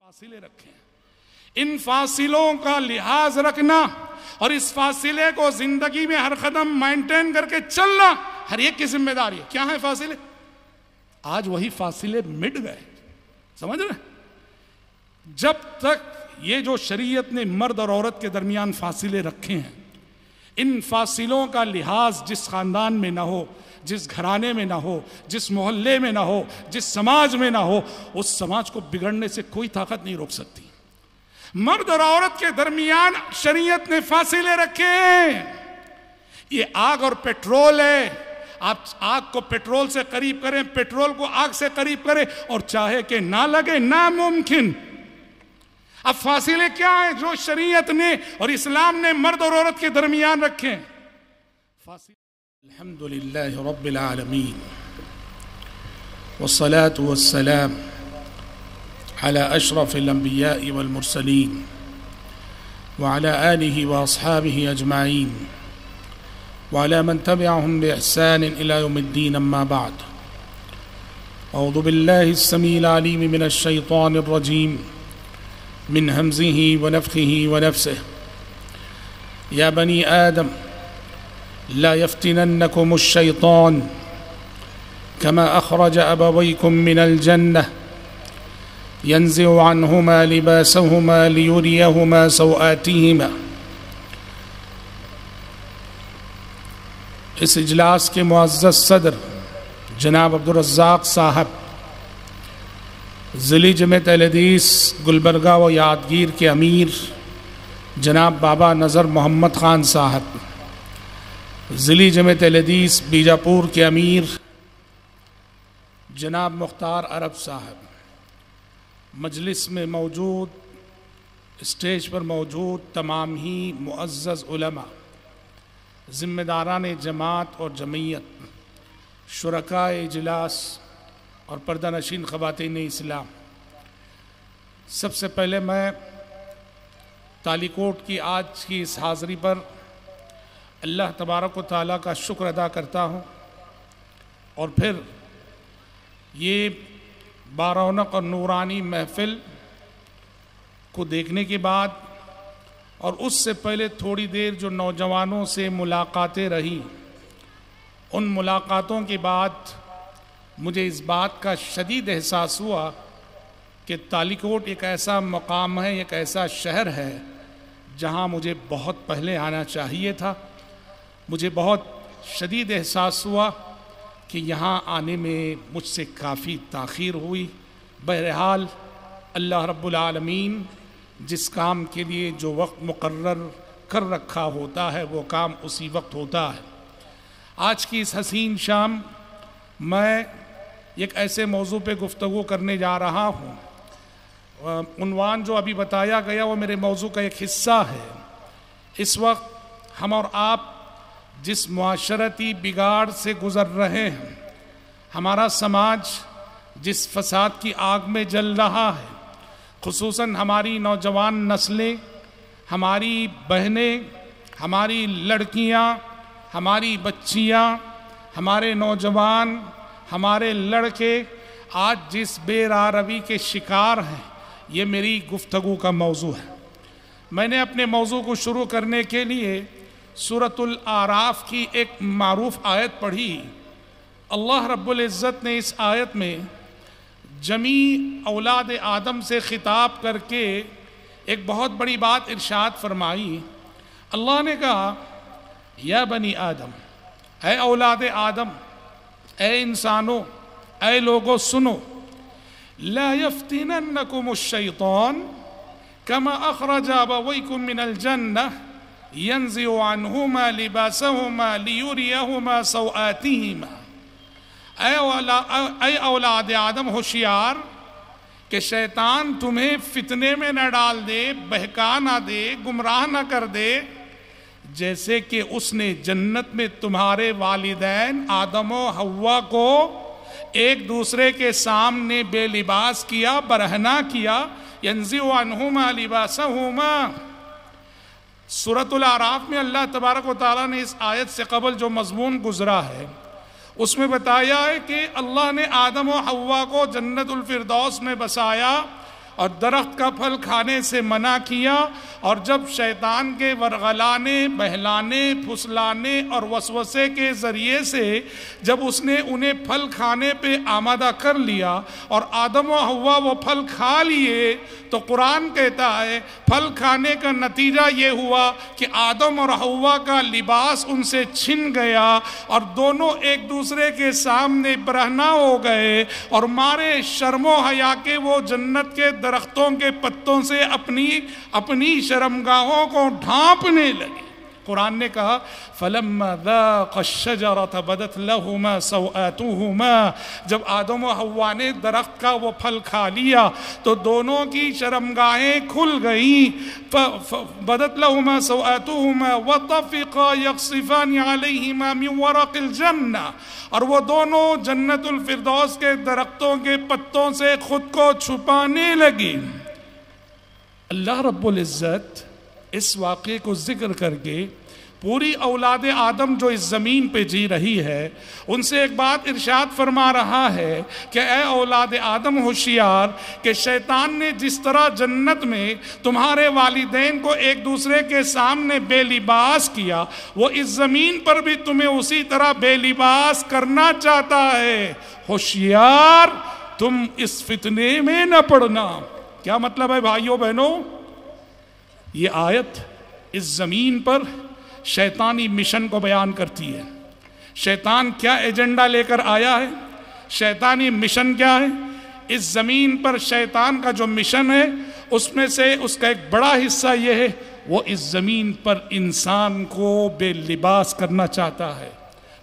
فاصلے رکھیں، ان فاصلوں کا لحاظ رکھنا اور اس فاصلے کو زندگی میں ہر قدم مینٹین کر کے چلنا ہر ایک کی ذمہ داری ہے۔ کیا ہے فاصلے؟ آج وہی فاصلے مٹ گئے، سمجھ رہے؟ جب تک یہ جو شریعت نے مرد اور عورت کے درمیان فاصلے رکھے ہیں، ان فاصلوں کا لحاظ جس خاندان میں نہ ہو، جس گھرانے میں نہ ہو، جس محلے میں نہ ہو، جس سماج میں نہ ہو، اس سماج کو بگڑنے سے کوئی طاقت نہیں روک سکتی۔ مرد اور عورت کے درمیان شریعت نے فاصلے رکھے ہیں۔ یہ آگ اور پیٹرول ہے، آپ آگ کو پیٹرول سے قریب کریں، پیٹرول کو آگ سے قریب کریں اور چاہے کہ نہ لگے، ناممکن۔ اب فاصلے کیا ہیں جو شریعت نے اور اسلام نے مرد اور عورت کے درمیان رکھے ہیں؟ الحمدللہ رب العالمین والصلاة والسلام على اشرف الانبیاء والمرسلین وعلى آلہ واصحابہ اجمعین وعلى من تبعهم بإحسان إلى يوم الدين اما بعد اعوذ باللہ السمیع العلیم من الشیطان الرجیم من همزه ونفخه ونفسه یا بنی آدم لا يفتننكم الشيطان كما أخرج أبويكم من الجنة ينزع عنهما لباسهما ليريهما سوآتهما۔ اس اجلاس کے معزز صدر جناب عبدالرزاق صاحب، ضلعی جمعیت اہل حدیث گلبرگہ و یادگیر کے امیر جناب بابا نذر محمد خان صاحب، ضلعی جمعیت اہل حدیث بیجاپور کے امیر جناب مختار عرب صاحب، مجلس میں موجود، اسٹیج پر موجود تمام ہی معزز علماء، ذمہ داران جماعت اور جمعیت، شرکائے اجلاس اور پردہ نشین خواتین اسلام، سب سے پہلے میں تالی کوٹ کی آج کی اس حاضری پر اللہ تبارک و تعالیٰ کا شکر ادا کرتا ہوں، اور پھر یہ بارونق اور نورانی محفل کو دیکھنے کے بعد اور اس سے پہلے تھوڑی دیر جو نوجوانوں سے ملاقاتیں رہی، ان ملاقاتوں کے بعد مجھے اس بات کا شدید احساس ہوا کہ تالی کوٹ ایک ایسا مقام ہے، ایک ایسا شہر ہے جہاں مجھے بہت پہلے آنا چاہیے تھا۔ مجھے بہت شدید احساس ہوا کہ یہاں آنے میں مجھ سے کافی تاخیر ہوئی۔ بہرحال اللہ رب العالمین جس کام کے لیے جو وقت مقرر کر رکھا ہوتا ہے وہ کام اسی وقت ہوتا ہے۔ آج کی اس حسین شام میں ایک ایسے موضوع پہ گفتگو کرنے جا رہا ہوں، عنوان جو ابھی بتایا گیا وہ میرے موضوع کا ایک حصہ ہے۔ اس وقت ہم اور آپ جس معاشرتی بگاڑ سے گزر رہے ہیں، ہمارا سماج جس فساد کی آگ میں جل رہا ہے، خصوصاً ہماری نوجوان نسلیں، ہماری بہنیں، ہماری لڑکیاں، ہماری بچیاں، ہمارے نوجوان، ہمارے لڑکے آج جس بے راہروی کے شکار ہیں، یہ میری گفتگو کا موضوع ہے۔ میں نے اپنے موضوع کو شروع کرنے کے لیے سورۃ الاعراف کی ایک معروف آیت پڑھی۔ اللہ رب العزت نے اس آیت میں جمیع اولاد آدم سے خطاب کر کے ایک بہت بڑی بات ارشاد فرمائی۔ اللہ نے کہا یا بنی آدم، اے اولاد آدم، اے انسانوں، اے لوگوں سنو، لا یفتننکم الشیطان کما اخرج ابویکم من الجنہ ینزع عنہما لباسہما لیریہما سوآتہما۔ اے اولاد آدم ہوشیار کہ شیطان تمہیں فتنے میں نہ ڈال دے، بہکا نہ دے، گمراہ نہ کر دے، جیسے کہ اس نے جنت میں تمہارے والدین آدم و حوا کو ایک دوسرے کے سامنے بے لباس کیا، برہنہ کیا۔ ینزع عنہما لباسہما۔ سورۃ الاعراف میں اللہ تبارک و تعالیٰ نے اس آیت سے قبل جو مضمون گزرا ہے اس میں بتایا ہے کہ اللہ نے آدم و حوا کو جنت الفردوس میں بسایا اور درخت کا پھل کھانے سے منع کیا، اور جب شیطان کے ورغلانے، بہلانے، پھسلانے اور وسوسے کے ذریعے سے جب اس نے انہیں پھل کھانے پہ آمادہ کر لیا اور آدم و حوا وہ پھل کھا لیے، تو قرآن کہتا ہے پھل کھانے کا نتیجہ یہ ہوا کہ آدم اور حوا کا لباس ان سے چھن گیا اور دونوں ایک دوسرے کے سامنے برہنہ ہو گئے، اور مارے شرم و حیا کے وہ جنت کے درختوں کے پتوں سے اپنی شرمگاہوں کو ڈھانپنے لگے۔ قرآن نے کہا فَلَمَّا ذَاقَ الشَّجَرَةَ بَدَتْ لَهُمَا سَوْآتُهُمَا، جب آدم و حوا نے درخت کا وہ پھل کھا لیا تو دونوں کی شرمگاہیں کھل گئیں، بَدَتْ لَهُمَا سَوْآتُهُمَا وَطَفِقَا يَخْصِفَانِ عَلَيْهِمَا مِنْ وَرَقِ الْجَنَّةِ، اور وہ دونوں جنت الفردوس کے درختوں کے پتوں سے خود کو چھپانے لگے۔ اللہ رب العزت اس واقعے کو ذکر کر کے پوری اولاد آدم جو اس زمین پہ جی رہی ہے ان سے ایک بات ارشاد فرما رہا ہے کہ اے اولاد آدم ہوشیار، کہ شیطان نے جس طرح جنت میں تمہارے والدین کو ایک دوسرے کے سامنے بے لباس کیا، وہ اس زمین پر بھی تمہیں اسی طرح بے لباس کرنا چاہتا ہے۔ ہوشیار، تم اس فتنے میں نہ پڑنا۔ کیا مطلب ہے بھائیوں بہنوں؟ یہ آیت اس زمین پر شیطانی مشن کو بیان کرتی ہے۔ شیطان کیا ایجنڈا لے کر آیا ہے، شیطانی مشن کیا ہے؟ اس زمین پر شیطان کا جو مشن ہے اس میں سے اس کا ایک بڑا حصہ یہ ہے، وہ اس زمین پر انسان کو بے لباس کرنا چاہتا ہے،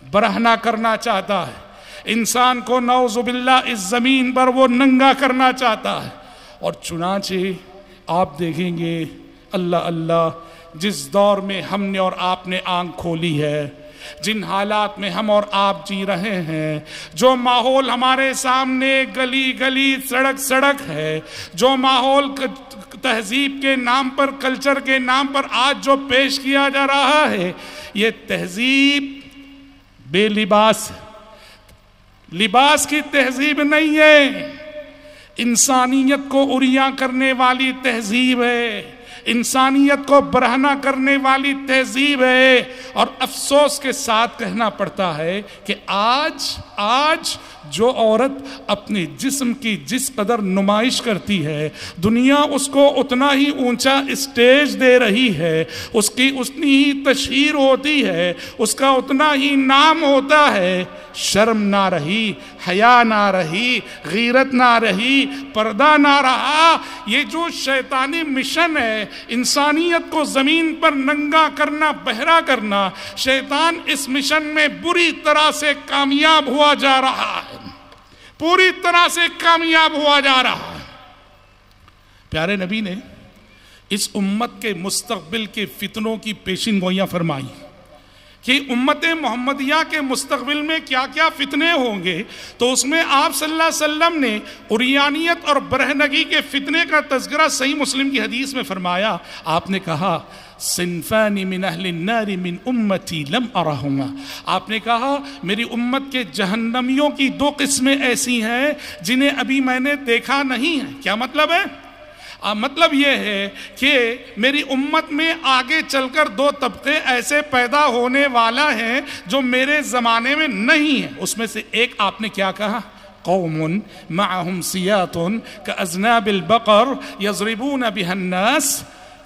برہنہ کرنا چاہتا ہے، انسان کو نعوذ باللہ اس زمین پر وہ ننگا کرنا چاہتا ہے۔ اور چنانچہ آپ دیکھیں گے اللہ اللہ، جس دور میں ہم نے اور آپ نے آنکھ کھولی ہے، جن حالات میں ہم اور آپ جی رہے ہیں، جو ماحول ہمارے سامنے گلی گلی سڑک سڑک ہے، جو ماحول تہذیب کے نام پر، کلچر کے نام پر آج جو پیش کیا جا رہا ہے، یہ تہذیب بے لباس، لباس کی تہذیب نہیں ہے، انسانیت کو عریاں کرنے والی تہذیب ہے، انسانیت کو برہنہ کرنے والی تہذیب ہے۔ اور افسوس کے ساتھ کہنا پڑتا ہے کہ آج جو عورت اپنے جسم کی جس قدر نمائش کرتی ہے، دنیا اس کو اتنا ہی اونچا اسٹیج دے رہی ہے، اس کی اتنی ہی تشہیر ہوتی ہے، اس کا اتنا ہی نام ہوتا ہے، شرم نہ رہی، حیا نہ رہی، غیرت نہ رہی، پردہ نہ رہا۔ یہ جو شیطانی مشن ہے انسانیت کو زمین پر ننگا کرنا، بہرا کرنا، شیطان اس مشن میں بری طرح سے کامیاب ہوا جا رہا ہے، پوری طرح سے کامیاب ہوا جا رہا ہے۔ پیارے نبی نے اس امت کے مستقبل کے فتنوں کی پیشین گوئیاں فرمائی کہ امت محمدیہ کے مستقبل میں کیا کیا فتنے ہوں گے، تو اس میں آپ صلی اللہ علیہ وسلم نے عریانیت اور برہنگی کے فتنے کا تذکرہ صحیح مسلم کی حدیث میں فرمایا۔ آپ نے کہا صنفان من اہل النار من امتی لم ارہما، آپ نے کہا میری امت کے جہنمیوں کی دو قسمیں ایسی ہیں جنہیں ابھی میں نے دیکھا نہیں ہے۔ کیا مطلب ہے؟ مطلب یہ ہے کہ میری امت میں آگے چل کر دو طبقے ایسے پیدا ہونے والا ہیں جو میرے زمانے میں نہیں ہیں۔ اس میں سے ایک آپ نے کیا کہا؟ قوم معهم سیات کاذناب البقر یضربون بها الناس،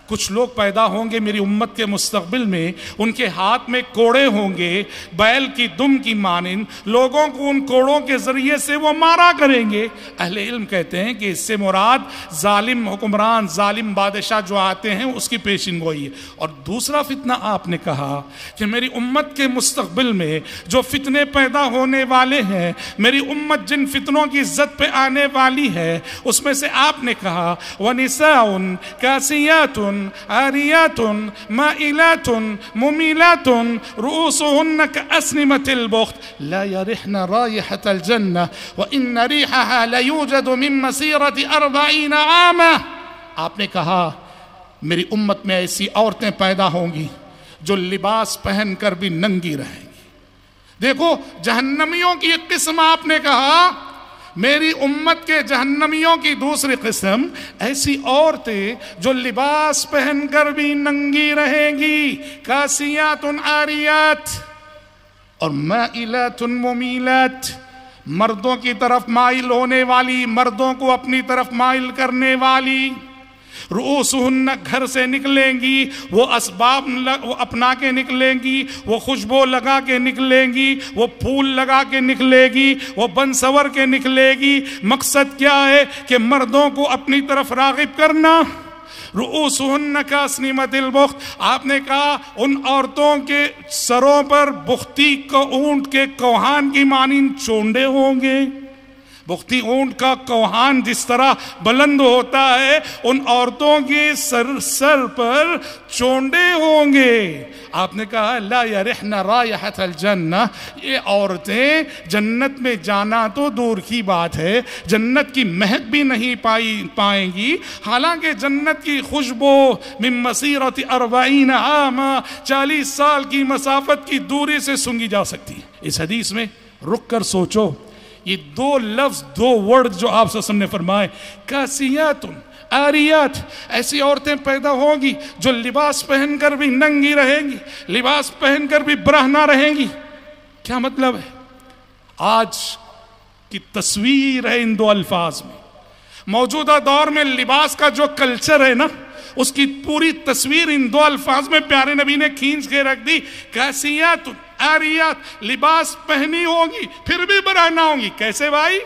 کچھ لوگ پیدا ہوں گے میری امت کے مستقبل میں، ان کے ہاتھ میں کوڑے ہوں گے بیل کی دم کی مانند، لوگوں کو ان کوڑوں کے ذریعے سے وہ مارا کریں گے۔ اہل علم کہتے ہیں کہ اس سے مراد ظالم حکمران، ظالم بادشاہ جو آتے ہیں اس کی پیشین گوئی ہے۔ اور دوسرا فتنہ آپ نے کہا کہ میری امت کے مستقبل میں جو فتنے پیدا ہونے والے ہیں، میری امت جن فتنوں کی زد پہ آنے والی ہے، اس میں سے آپ نے کہا وَنِسَاءٌ كَاسِيَاتٌ عاريات مائلات مميلات رؤوسهن كأسنمة البخت لا يرحن رائحة الجنة وإن ريحها ليوجد من مسيرة 40 عاما۔ آپ نے کہا میری امت میں ایسی عورتیں پیدا ہوں گی جو لباس پہن کر بھی ننگی رہیں گی۔ دیکھو جہنمیوں کی ایک قسم آپ نے کہا میری امت کے جہنمیوں کی دوسری قسم ایسی عورتیں جو لباس پہن کر بھی ننگی رہیں گی، کاسیات عاریات اور مائلات ممیلات، مردوں کی طرف مائل ہونے والی، مردوں کو اپنی طرف مائل کرنے والی، رؤوسہن گھر سے نکلیں گی، وہ اسباب وہ اپنا کے نکلیں گی، وہ خوشبو لگا کے نکلیں گی، وہ پھول لگا کے نکلے گی، وہ بن سور کے نکلے گی۔ مقصد کیا ہے کہ مردوں کو اپنی طرف راغب کرنا۔ رؤوسہن کاسنمۃ البخت، آپ نے کہا ان عورتوں کے سروں پر بختی کو اونٹ کے کوہان کی مانند چونڈے ہوں گے۔ بختی اونٹ کا کوہان جس طرح بلند ہوتا ہے، ان عورتوں کے سر پر چونڈے ہوں گے۔ آپ نے کہا لا یرحن رائحۃ الجنہ، یہ عورتیں جنت میں جانا تو دور کی بات ہے، جنت کی مہک بھی نہیں پائیں گی، حالانکہ جنت کی خوشبو من مسیرۃ 40 عاما، 40 سال کی مسافت کی دوری سے سونگھی جا سکتی ہے۔ اس حدیث میں رک کر سوچو، یہ دو لفظ، دو ورڈ جو آپ صلی اللہ علیہ وسلم نے فرمائے، کاسیات عاریات، ایسی عورتیں پیدا ہوں گی جو لباس پہن کر بھی ننگی رہیں گی، لباس پہن کر بھی برہنہ رہیں گی۔ کیا مطلب ہے؟ آج کی تصویر ہے ان دو الفاظ میں۔ موجودہ دور میں لباس کا جو کلچر ہے نا، اس کی پوری تصویر ان دو الفاظ میں پیارے نبی نے کھینچ کے رکھ دی۔ کاسیات عاریات، لباس پہنی ہوگی پھر بھی برہنہ ہوں گی۔ کیسے بھائی؟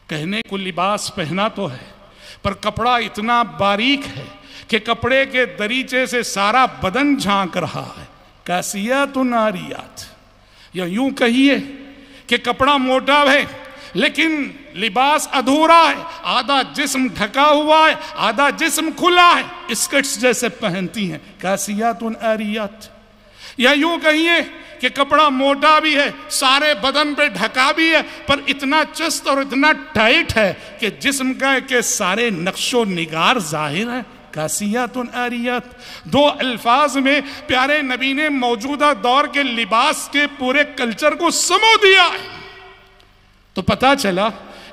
کہنے کو لباس پہنا تو ہے، پر کپڑا اتنا باریک ہے کہ کپڑے کے دریچے سے سارا بدن جھانک رہا ہے۔ کاسیات عاریات، یا یوں کہیے کہ کپڑا موٹا ہے لیکن لباس ادھورا ہے، آدھا جسم ڈھکا ہوا ہے، آدھا جسم کھلا ہے، اسکرٹس جیسے پہنتی ہیں۔ کاسیات عاریات، یا یوں کہیے کہ کپڑا موٹا بھی ہے، سارے بدن پہ ڈھکا بھی ہے، پر اتنا چست اور اتنا ٹائٹ ہے کہ جسم کا کہ سارے نقش و نگار ظاہر ہے۔ کاسیات عاریات، دو الفاظ میں پیارے نبی نے موجودہ دور کے لباس کے پورے کلچر کو سمو دیا ہے۔ تو پتہ چلا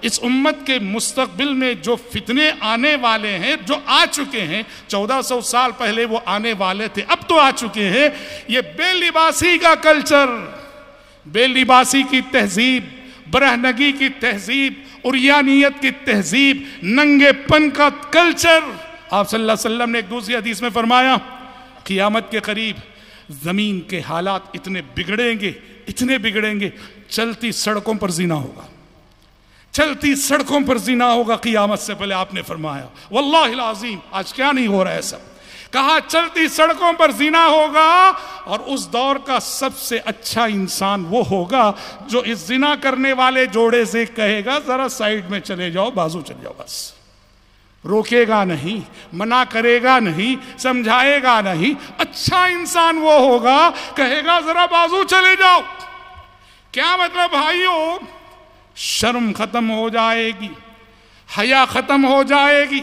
اس امت کے مستقبل میں جو فتنے آنے والے ہیں، جو آ چکے ہیں، 1400 سال پہلے وہ آنے والے تھے، اب تو آ چکے ہیں، یہ بے لباسی کا کلچر، بے لباسی کی تہذیب، برہنگی کی تہذیب، عریانیت کی تہذیب، ننگے پن کا کلچر۔ آپ صلی اللہ علیہ وسلم نے ایک دوسری حدیث میں فرمایا، قیامت کے قریب زمین کے حالات اتنے بگڑیں گے، اتنے بگڑیں گے، چلتی سڑکوں پر زنا ہوگا، چلتی سڑکوں پر زنا ہوگا قیامت سے پہلے۔ آپ نے فرمایا واللہ العظیم، آج کیا نہیں ہو رہا ہے سب، کہا چلتی سڑکوں پر زنا ہوگا، اور اس دور کا سب سے اچھا انسان وہ ہوگا جو اس زنا کرنے والے جوڑے سے کہے گا ذرا سائیڈ میں چلے جاؤ، بازو چلے جاؤ، بس روکے گا نہیں، منع کرے گا نہیں، سمجھائے گا نہیں۔ اچھا انسان وہ ہوگا کہے گا ذرا بازو چلے جاؤ۔ کیا مطلب بھائیو؟ شرم ختم ہو جائے گی، حیا ختم ہو جائے گی،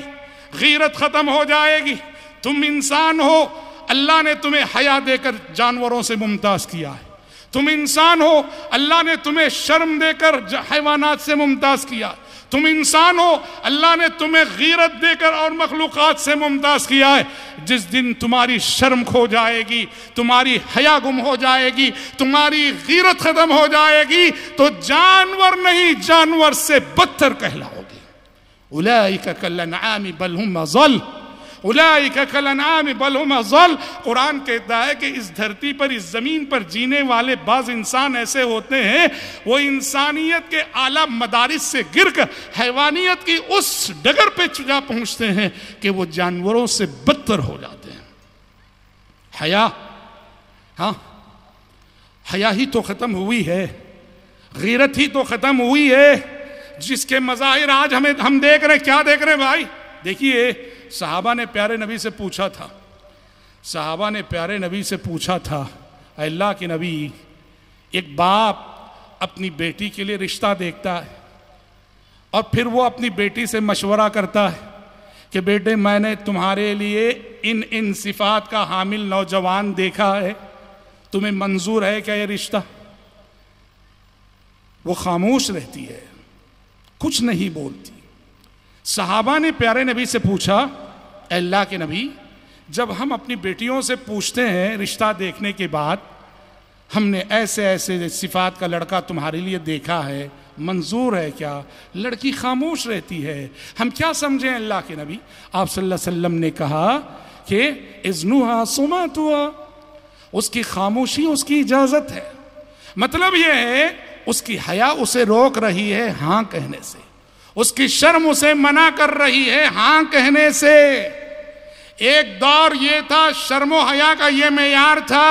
غیرت ختم ہو جائے گی۔ تم انسان ہو، اللہ نے تمہیں حیا دے کر جانوروں سے ممتاز کیا ہے۔ تم انسان ہو، اللہ نے تمہیں شرم دے کر حیوانات سے ممتاز کیا۔ تم انسان ہو، اللہ نے تمہیں غیرت دے کر اور مخلوقات سے ممتاز کیا ہے۔ جس دن تمہاری شرم کھو جائے گی، تمہاری حیا گم ہو جائے گی، تمہاری غیرت ختم ہو جائے گی، تو جانور نہیں، جانور سے بدتر کہلاؤ گے۔ اولئک کالانعام بل هم اضل، اولئک کالانعام بل هم اضل۔ قرآن کہتا ہے کہ اس دھرتی پر، اس زمین پر جینے والے بعض انسان ایسے ہوتے ہیں، وہ انسانیت کے اعلیٰ مدارس سے گر کر حیوانیت کی اس ڈگر پہ جا پہنچتے ہیں کہ وہ جانوروں سے بدتر ہو جاتے ہیں۔ حیا، ہاں حیا ہی تو ختم ہوئی ہے، غیرت ہی تو ختم ہوئی ہے، جس کے مظاہر آج ہم دیکھ رہے ہیں۔ کیا دیکھ رہے ہیں بھائی؟ دیکھیے، صحابہ نے پیارے نبی سے پوچھا تھا، صحابہ نے پیارے نبی سے پوچھا تھا، اے اللہ کے نبی، ایک باپ اپنی بیٹی کے لیے رشتہ دیکھتا ہے اور پھر وہ اپنی بیٹی سے مشورہ کرتا ہے کہ بیٹے میں نے تمہارے لیے ان صفات کا حامل نوجوان دیکھا ہے، تمہیں منظور ہے کیا یہ رشتہ؟ وہ خاموش رہتی ہے، کچھ نہیں بولتی. صحابہ نے پیارے نبی سے پوچھا اے اللہ کے نبی جب ہم اپنی بیٹیوں سے پوچھتے ہیں رشتہ دیکھنے کے بعد ہم نے ایسے ایسے صفات کا لڑکا تمہارے لیے دیکھا ہے منظور ہے کیا؟ لڑکی خاموش رہتی ہے, ہم کیا سمجھیں اللہ کے نبی؟ آپ صلی اللہ علیہ وسلم نے کہا کہ اذنها صماتها, اس کی خاموشی اس کی اجازت ہے. مطلب یہ ہے اس کی حیا اسے روک رہی ہے ہاں کہنے سے, اس کی شرم اسے منع کر رہی ہے ہاں کہنے سے. ایک دور یہ تھا شرم و حیا کا یہ معیار تھا,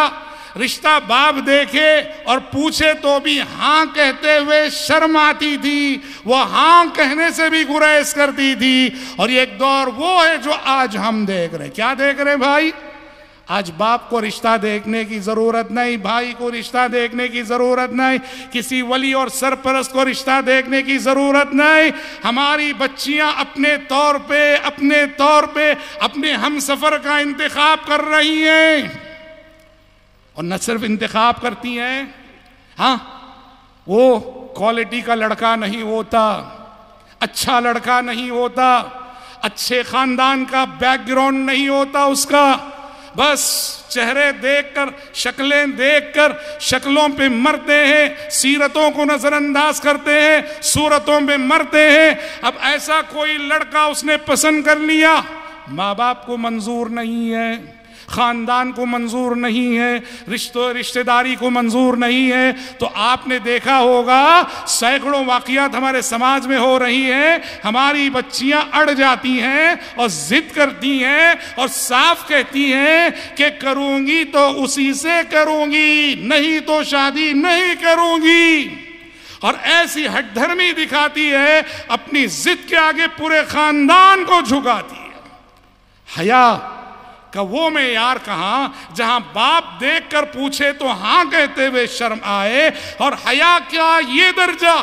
رشتہ باپ دیکھے اور پوچھے تو بھی ہاں کہتے ہوئے شرم آتی تھی, وہ ہاں کہنے سے بھی گریز کرتی تھی. اور ایک دور وہ ہے جو آج ہم دیکھ رہے. کیا دیکھ رہے بھائی؟ آج باپ کو رشتہ دیکھنے کی ضرورت نہیں, بھائی کو رشتہ دیکھنے کی ضرورت نہیں, کسی ولی اور سرپرست کو رشتہ دیکھنے کی ضرورت نہیں. ہماری بچیاں اپنے طور پہ اپنے ہم سفر کا انتخاب کر رہی ہیں. اور نہ صرف انتخاب کرتی ہیں, ہاں وہ کوالٹی کا لڑکا نہیں ہوتا, اچھا لڑکا نہیں ہوتا, اچھے خاندان کا بیک گراؤنڈ نہیں ہوتا اس کا, بس چہرے دیکھ کر شکلیں دیکھ کر شکلوں پہ مرتے ہیں, سیرتوں کو نظر انداز کرتے ہیں, صورتوں پہ مرتے ہیں. اب ایسا کوئی لڑکا اس نے پسند کر لیا, ماں باپ کو منظور نہیں ہے, خاندان کو منظور نہیں ہے, رشتہ داری کو منظور نہیں ہے, تو آپ نے دیکھا ہوگا سینکڑوں واقعات ہمارے سماج میں ہو رہی ہیں. ہماری بچیاں اڑ جاتی ہیں اور ضد کرتی ہیں اور صاف کہتی ہیں کہ کروں گی تو اسی سے کروں گی, نہیں تو شادی نہیں کروں گی. اور ایسی ہٹ دھرمی دکھاتی ہے, اپنی ضد کے آگے پورے خاندان کو جھکاتی ہے. حیا کا وہ معیار کہاں جہاں باپ دیکھ کر پوچھے تو ہاں کہتے ہوئے شرم آئے, اور حیا کیا یہ درجہ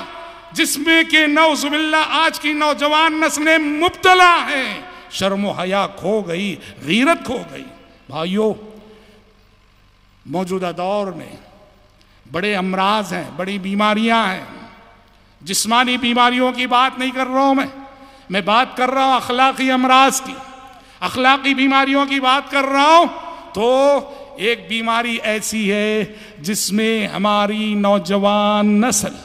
جس میں کہ نعوذ باللہ آج کی نوجوان نسلیں مبتلا ہیں. شرم و حیا کھو گئی, غیرت کھو گئی. بھائیو موجودہ دور میں بڑے امراض ہیں, بڑی بیماریاں ہیں. جسمانی بیماریوں کی بات نہیں کر رہا ہوں میں بات کر رہا ہوں اخلاقی امراض کی, اخلاقی بیماریوں کی بات کر رہا ہوں. تو ایک بیماری ایسی ہے جس میں ہماری نوجوان نسل,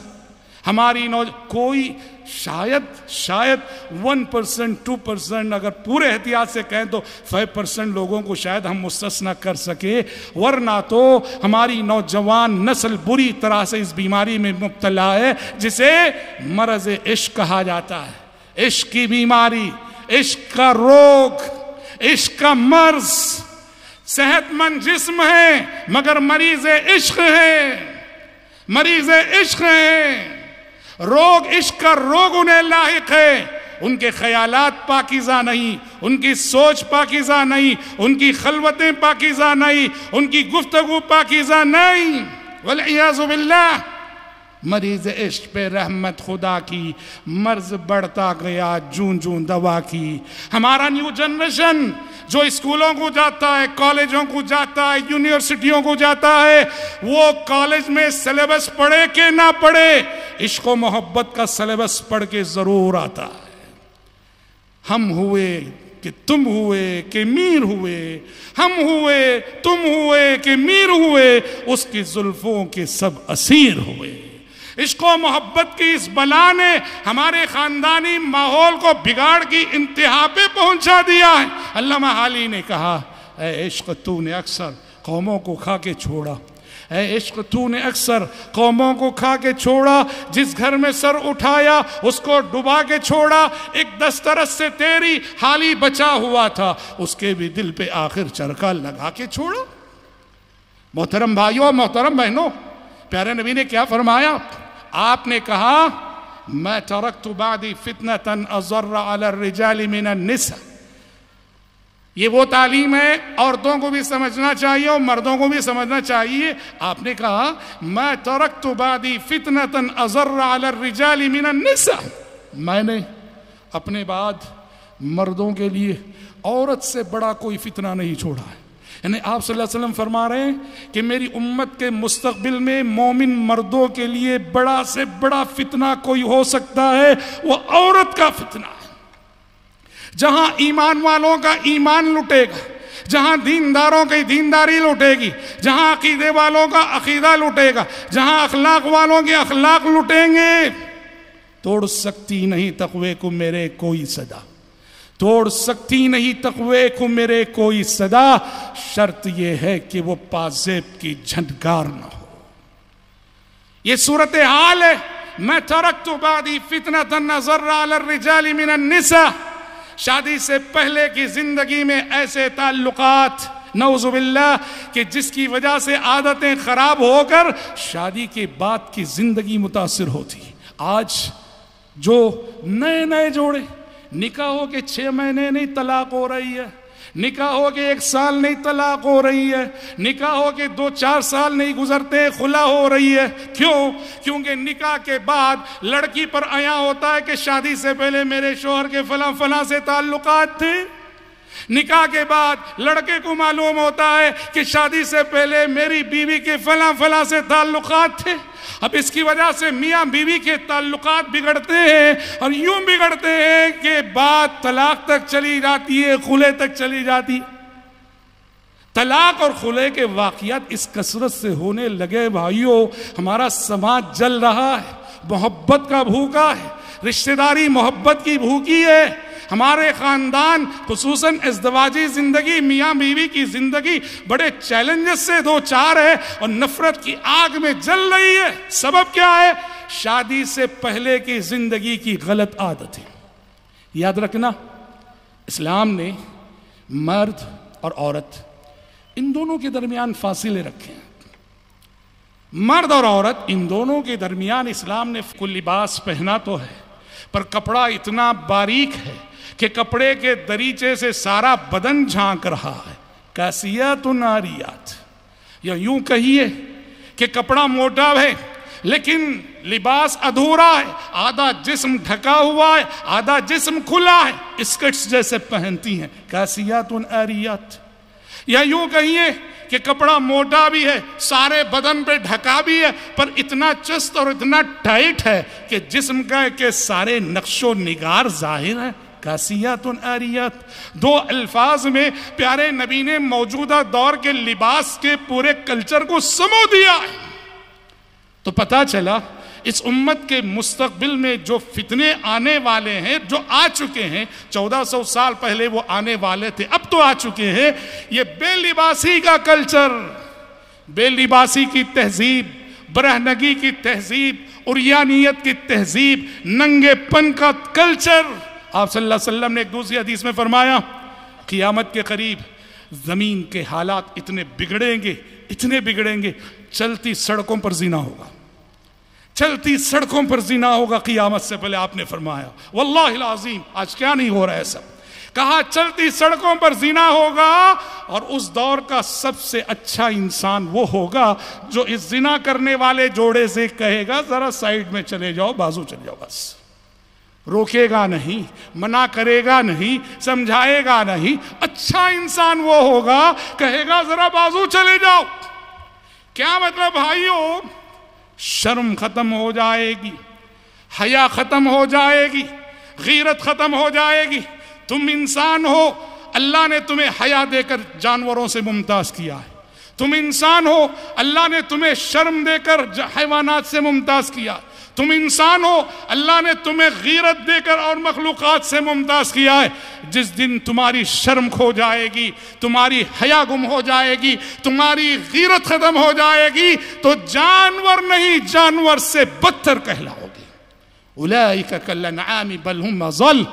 کوئی شاید 1% 2%, اگر پورے احتیاط سے کہیں تو 5% لوگوں کو شاید ہم مستثنیٰ کر سکے, ورنہ تو ہماری نوجوان نسل بری طرح سے اس بیماری میں مبتلا ہے جسے مرض عشق کہا جاتا ہے. عشق کی بیماری, عشق کا روگ, عشق کا مرض. صحت مند جسم ہے مگر مریض عشق ہے, مریض عشق ہے. روگ عشق کا روگ انہیں لاحق ہے. ان کے خیالات پاکیزہ نہیں, ان کی سوچ پاکیزہ نہیں, ان کی خلوتیں پاکیزہ نہیں, ان کی گفتگو پاکیزہ نہیں. والعیاذ باللہ مریض عشق پہ رحمت خدا کی, مرض بڑھتا گیا جون جون دوا کی. ہمارا نیو جنریشن جو اسکولوں کو جاتا ہے, کالجوں کو جاتا ہے, یونیورسٹیوں کو جاتا ہے, وہ کالج میں سلیبس پڑھے کہ نہ پڑھے, عشق و محبت کا سلیبس پڑھ کے ضرور آتا ہے. ہم ہوئے کہ تم ہوئے کہ میر ہوئے, ہم ہوئے تم ہوئے کہ میر ہوئے, اس کی زلفوں کے سب اسیر ہوئے. عشق و محبت کی اس بلا نے ہمارے خاندانی ماحول کو بگاڑ کی انتہا پہ پہنچا دیا ہے. علامہ حالی نے کہا اے عشق تو نے اکثر قوموں کو کھا کے چھوڑا, اے عشق تو نے اکثر قوموں کو کھا کے چھوڑا, جس گھر میں سر اٹھایا اس کو ڈبا کے چھوڑا, ایک دسترس سے تیری حالی بچا ہوا تھا, اس کے بھی دل پہ آخر چرکا لگا کے چھوڑا. محترم بھائیوں, محترم بہنوں, پیارے نبی نے کیا فرمایا؟ آپ نے کہا میں ترکت بعدی فتنة اضر علی الرجال من النساء. یہ وہ تعلیم ہے, عورتوں کو بھی سمجھنا چاہیے اور مردوں کو بھی سمجھنا چاہیے. آپ نے کہا میں ترکت بعدی فتنة اضر علی الرجال من النساء, میں نے اپنے بعد مردوں کے لیے عورت سے بڑا کوئی فتنہ نہیں چھوڑا ہے. یعنی آپ صلی اللہ علیہ وسلم فرما رہے ہیں کہ میری امت کے مستقبل میں مومن مردوں کے لیے بڑا سے بڑا فتنہ کوئی ہو سکتا ہے، وہ عورت کا فتنہ ہے۔ جہاں ایمان والوں کا ایمان لٹے گا، جہاں دینداروں کی دینداری لٹے گی، جہاں عقیدے والوں کا عقیدہ لٹے گا، جہاں اخلاق والوں کے اخلاق لٹیں گے، توڑ سکتی نہیں تقوی کو میرے کوئی صدا، توڑ سکتی نہیں تقوی کو میرے کوئی صدا، شرط یہ ہے کہ وہ پازیب کی جھنکار نہ ہو۔ یہ صورتحال ہے۔ میں ترکت بعدی فتنة نظر علی الرجال من النساء، شادی سے پہلے کی زندگی میں ایسے تعلقات نعوذ باللہ کہ جس کی وجہ سے عادتیں خراب ہو کر شادی کے بعد کی زندگی متاثر ہوتی۔ آج جو نئے جوڑے نکاح ہو کے 6 مہینے نہیں طلاق ہو رہی ہے، نکاح ہو کے 1 سال نہیں طلاق ہو رہی ہے، نکاح ہو کے 2-4 سال نہیں گزرتے خلا ہو رہی ہے۔ کیوں؟ کیونکہ نکاح کے بعد لڑکی پر عیاں ہوتا ہے کہ شادی سے پہلے میرے شوہر کے فلاں سے تعلقات تھے، نکاح کے بعد لڑکے کو معلوم ہوتا ہے کہ شادی سے پہلے میری بیوی کے فلاں سے تعلقات تھے۔ اب اس کی وجہ سے میاں بیوی کے تعلقات بگڑتے ہیں، اور یوں بگڑتے ہیں کہ بات طلاق تک چلی جاتی ہے، خلے تک چلی جاتی۔ طلاق اور خلے کے واقعات اس کثرت سے ہونے لگے بھائیوں، ہمارا سماج جل رہا ہے، محبت کا بھوکا ہے، رشتہ داری محبت کی بھوکی ہے۔ ہمارے خاندان خصوصاً ازدواجی زندگی، میاں بیوی کی زندگی بڑے چیلنجز سے دوچار ہے اور نفرت کی آگ میں جل رہی ہے۔ سبب کیا ہے؟ شادی سے پہلے کی زندگی کی غلط عادتیں۔ یاد رکھنا، اسلام نے مرد اور عورت ان دونوں کے درمیان فاصلے رکھے ہیں۔ مرد اور عورت ان دونوں کے درمیان اسلام نے کوئی لباس پہنا تو ہے، پر کپڑا اتنا باریک ہے کہ کپڑے کے دریچے سے سارا بدن جھانک رہا ہے۔ کاسیات و ناریات، یا یوں کہیے کہ کپڑا موٹا ہے لیکن لباس ادھورا ہے، آدھا جسم ڈھکا ہوا ہے، آدھا جسم کھلا ہے، اسکرٹس جیسے پہنتی ہیں، کاسیات و ناریات۔ یا یوں کہیے کہ کپڑا موٹا بھی ہے، سارے بدن پہ ڈھکا بھی ہے، پر اتنا چست اور اتنا ٹائٹ ہے کہ جسم کا کہ سارے نقش و نگار ظاہر ہے، کاسیات و آریات۔ 2 الفاظ میں پیارے نبی نے موجودہ دور کے لباس کے پورے کلچر کو سمو دیا ہے۔ تو پتہ چلا اس امت کے مستقبل میں جو فتنے آنے والے ہیں، جو آ چکے ہیں، 1400 سال پہلے وہ آنے والے تھے، اب تو آ چکے ہیں، یہ بے لباسی کا کلچر، بے لباسی کی تہذیب، برہنگی کی تہذیب، عریانیت کی تہذیب، ننگے پن کا کلچر۔ آپ صلی اللہ علیہ وسلم نے ایک دوسری حدیث میں فرمایا، قیامت کے قریب زمین کے حالات اتنے بگڑیں گے، چلتی سڑکوں پر زنا ہوگا، چلتی سڑکوں پر زنا ہوگا قیامت سے پہلے۔ آپ نے فرمایا واللہ العظیم، آج کیا نہیں ہو رہا ہے سب، کہا چلتی سڑکوں پر زنا ہوگا، اور اس دور کا سب سے اچھا انسان وہ ہوگا جو اس زنا کرنے والے جوڑے سے کہے گا ذرا سائیڈ میں چلے جاؤ، بازو چلے جاؤ، بس روکے گا نہیں، منع کرے گا نہیں، سمجھائے گا نہیں۔ اچھا انسان وہ ہوگا کہے گا ذرا بازو چلے جاؤ۔ کیا مطلب بھائیوں؟ شرم ختم ہو جائے گی، حیا ختم ہو جائے گی، غیرت ختم ہو جائے گی۔ تم انسان ہو، اللہ نے تمہیں حیا دے کر جانوروں سے ممتاز کیا ہے۔ تم انسان ہو، اللہ نے تمہیں شرم دے کر حیوانات سے ممتاز کیا۔ تم انسان ہو، اللہ نے تمہیں غیرت دے کر اور مخلوقات سے ممتاز کیا ہے۔ جس دن تمہاری شرم کھو جائے گی، تمہاری حیا گم ہو جائے گی، تمہاری غیرت ختم ہو جائے گی، تو جانور نہیں، جانور سے بدتر کہلاؤ گے۔ اولئک کالانعام بل هم اضل،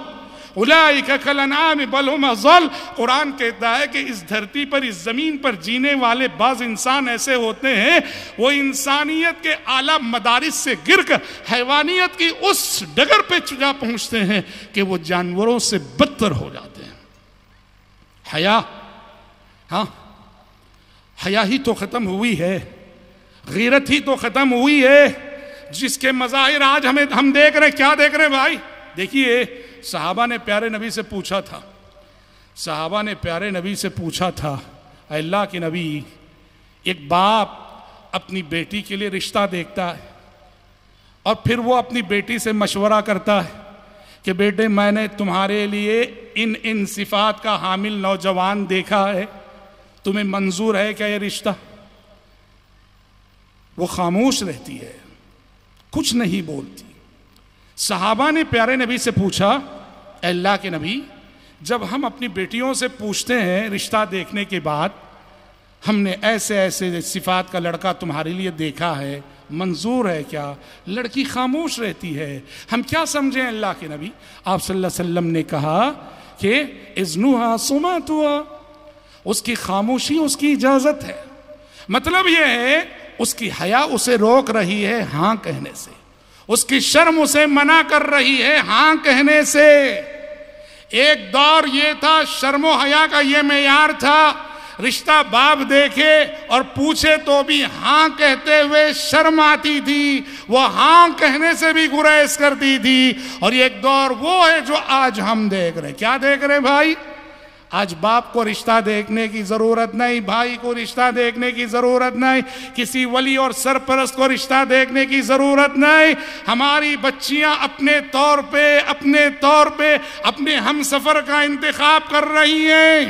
اولئک کالانعام بل هم اضل۔ قرآن کہتا ہے کہ اس دھرتی پر، اس زمین پر جینے والے بعض انسان ایسے ہوتے ہیں، وہ انسانیت کے اعلیٰ مدارس سے گر کر حیوانیت کی اس ڈگر پہ جا پہنچتے ہیں کہ وہ جانوروں سے بدتر ہو جاتے ہیں۔ حیا، ہاں حیا ہی تو ختم ہوئی ہے، غیرت ہی تو ختم ہوئی ہے، جس کے مظاہر آج ہم دیکھ رہے ہیں۔ کیا دیکھ رہے ہیں بھائی؟ دیکھیے، صحابہ نے پیارے نبی سے پوچھا تھا، اے اللہ کے نبی، ایک باپ اپنی بیٹی کے لیے رشتہ دیکھتا ہے اور پھر وہ اپنی بیٹی سے مشورہ کرتا ہے کہ بیٹے میں نے تمہارے لیے ان صفات کا حامل نوجوان دیکھا ہے، تمہیں منظور ہے کیا یہ رشتہ؟ وہ خاموش رہتی ہے، کچھ نہیں بولتی۔ صحابہ نے پیارے نبی سے پوچھا، اے اللہ کے نبی، جب ہم اپنی بیٹیوں سے پوچھتے ہیں رشتہ دیکھنے کے بعد، ہم نے ایسے ایسے صفات کا لڑکا تمہارے لیے دیکھا ہے، منظور ہے کیا؟ لڑکی خاموش رہتی ہے، ہم کیا سمجھیں اللہ کے نبی؟ آپ صلی اللہ علیہ وسلم نے کہا کہ اذنها صماتها، اس کی خاموشی اس کی اجازت ہے۔ مطلب یہ ہے اس کی حیا اسے روک رہی ہے ہاں کہنے سے، اس کی شرم اسے منع کر رہی ہے ہاں کہنے سے۔ ایک دور یہ تھا، شرم و حیا کا یہ معیار تھا، رشتہ باپ دیکھے اور پوچھے تو بھی ہاں کہتے ہوئے شرم آتی تھی، وہ ہاں کہنے سے بھی گریز کرتی تھی۔ اور ایک دور وہ ہے جو آج ہم دیکھ رہے ہیں۔ کیا دیکھ رہے ہیں بھائی؟ آج باپ کو رشتہ دیکھنے کی ضرورت نہیں، بھائی کو رشتہ دیکھنے کی ضرورت نہیں، کسی ولی اور سرپرست کو رشتہ دیکھنے کی ضرورت نہیں۔ ہماری بچیاں اپنے طور پہ اپنے ہم سفر کا انتخاب کر رہی ہیں،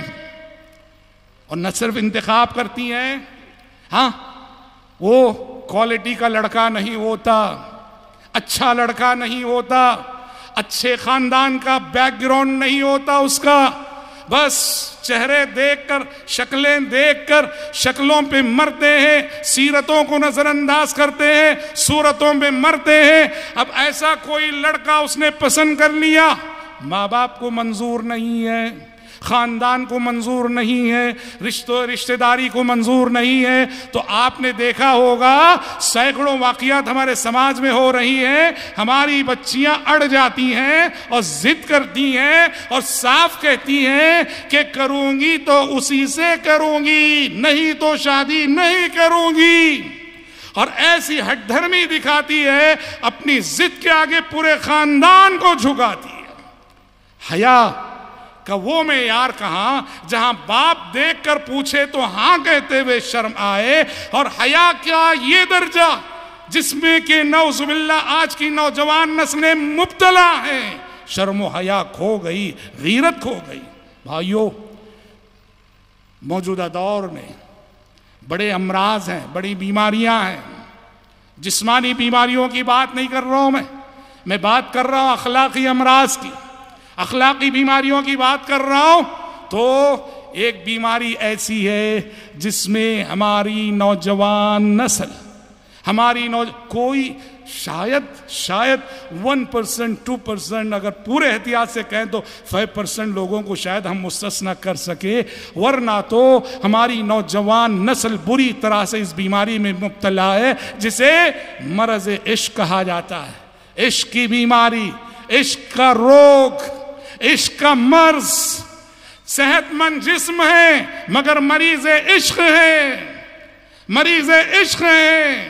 اور نہ صرف انتخاب کرتی ہیں، ہاں وہ کوالٹی کا لڑکا نہیں ہوتا، اچھا لڑکا نہیں ہوتا، اچھے خاندان کا بیک گراؤنڈ نہیں ہوتا اس کا، بس چہرے دیکھ کر، شکلیں دیکھ کر شکلوں پہ مرتے ہیں، سیرتوں کو نظر انداز کرتے ہیں، صورتوں پہ مرتے ہیں۔ اب ایسا کوئی لڑکا اس نے پسند کر لیا، ماں باپ کو منظور نہیں ہے، خاندان کو منظور نہیں ہے، رشتہ داری کو منظور نہیں ہے، تو آپ نے دیکھا ہوگا سینکڑوں واقعات ہمارے سماج میں ہو رہی ہیں، ہماری بچیاں اڑ جاتی ہیں اور ضد کرتی ہیں اور صاف کہتی ہیں کہ کروں گی تو اسی سے کروں گی، نہیں تو شادی نہیں کروں گی، اور ایسی ہٹ دھرمی دکھاتی ہے، اپنی ضد کے آگے پورے خاندان کو جھکاتی ہے۔ حیا کا وہ معیار کہاں جہاں باپ دیکھ کر پوچھے تو ہاں کہتے ہوئے شرم آئے، اور حیا کا یہ درجہ جس میں کہ نعوذ باللہ آج کی نوجوان نسلیں مبتلا ہیں، شرم و حیا کھو گئی، غیرت کھو گئی۔ بھائیو، موجودہ دور میں بڑے امراض ہیں، بڑی بیماریاں ہیں، جسمانی بیماریوں کی بات نہیں کر رہا ہوں میں بات کر رہا ہوں اخلاقی امراض کی، اخلاقی بیماریوں کی بات کر رہا ہوں۔ تو ایک بیماری ایسی ہے جس میں ہماری نوجوان نسل، کوئی شاید 1% 2%، اگر پورے احتیاط سے کہیں تو 5% لوگوں کو شاید ہم مستثنیٰ کر سکے، ورنہ تو ہماری نوجوان نسل بری طرح سے اس بیماری میں مبتلا ہے جسے مرض عشق کہا جاتا ہے۔ عشق کی بیماری، عشق کا روگ، عشق کا مرض، صحت مند جسم ہے مگر مریض عشق ہے، مریض عشق ہے،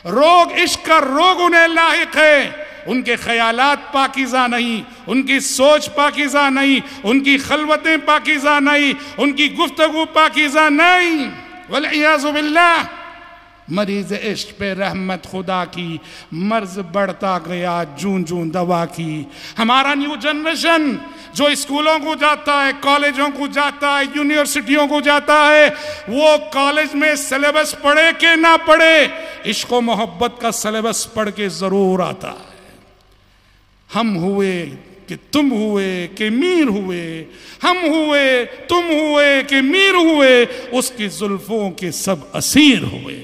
روگ عشق کا روگ انہیں لاحق ہے، ان کے خیالات پاکیزہ نہیں، ان کی سوچ پاکیزہ نہیں، ان کی خلوتیں پاکیزہ نہیں، ان کی گفتگو پاکیزہ نہیں، والعیاذ باللہ۔ مریض عشق پہ رحمت خدا کی، مرض بڑھتا گیا جون جون دوا کی۔ ہمارا نیو جنریشن جو اسکولوں کو جاتا ہے، کالجوں کو جاتا ہے، یونیورسٹیوں کو جاتا ہے، وہ کالج میں سلیبس پڑھے کہ نہ پڑھے، عشق و محبت کا سلیبس پڑھ کے ضرور آتا ہے۔ ہم ہوئے کہ تم ہوئے کہ میر ہوئے، ہم ہوئے تم ہوئے کہ میر ہوئے، اس کی زلفوں کے سب اسیر ہوئے۔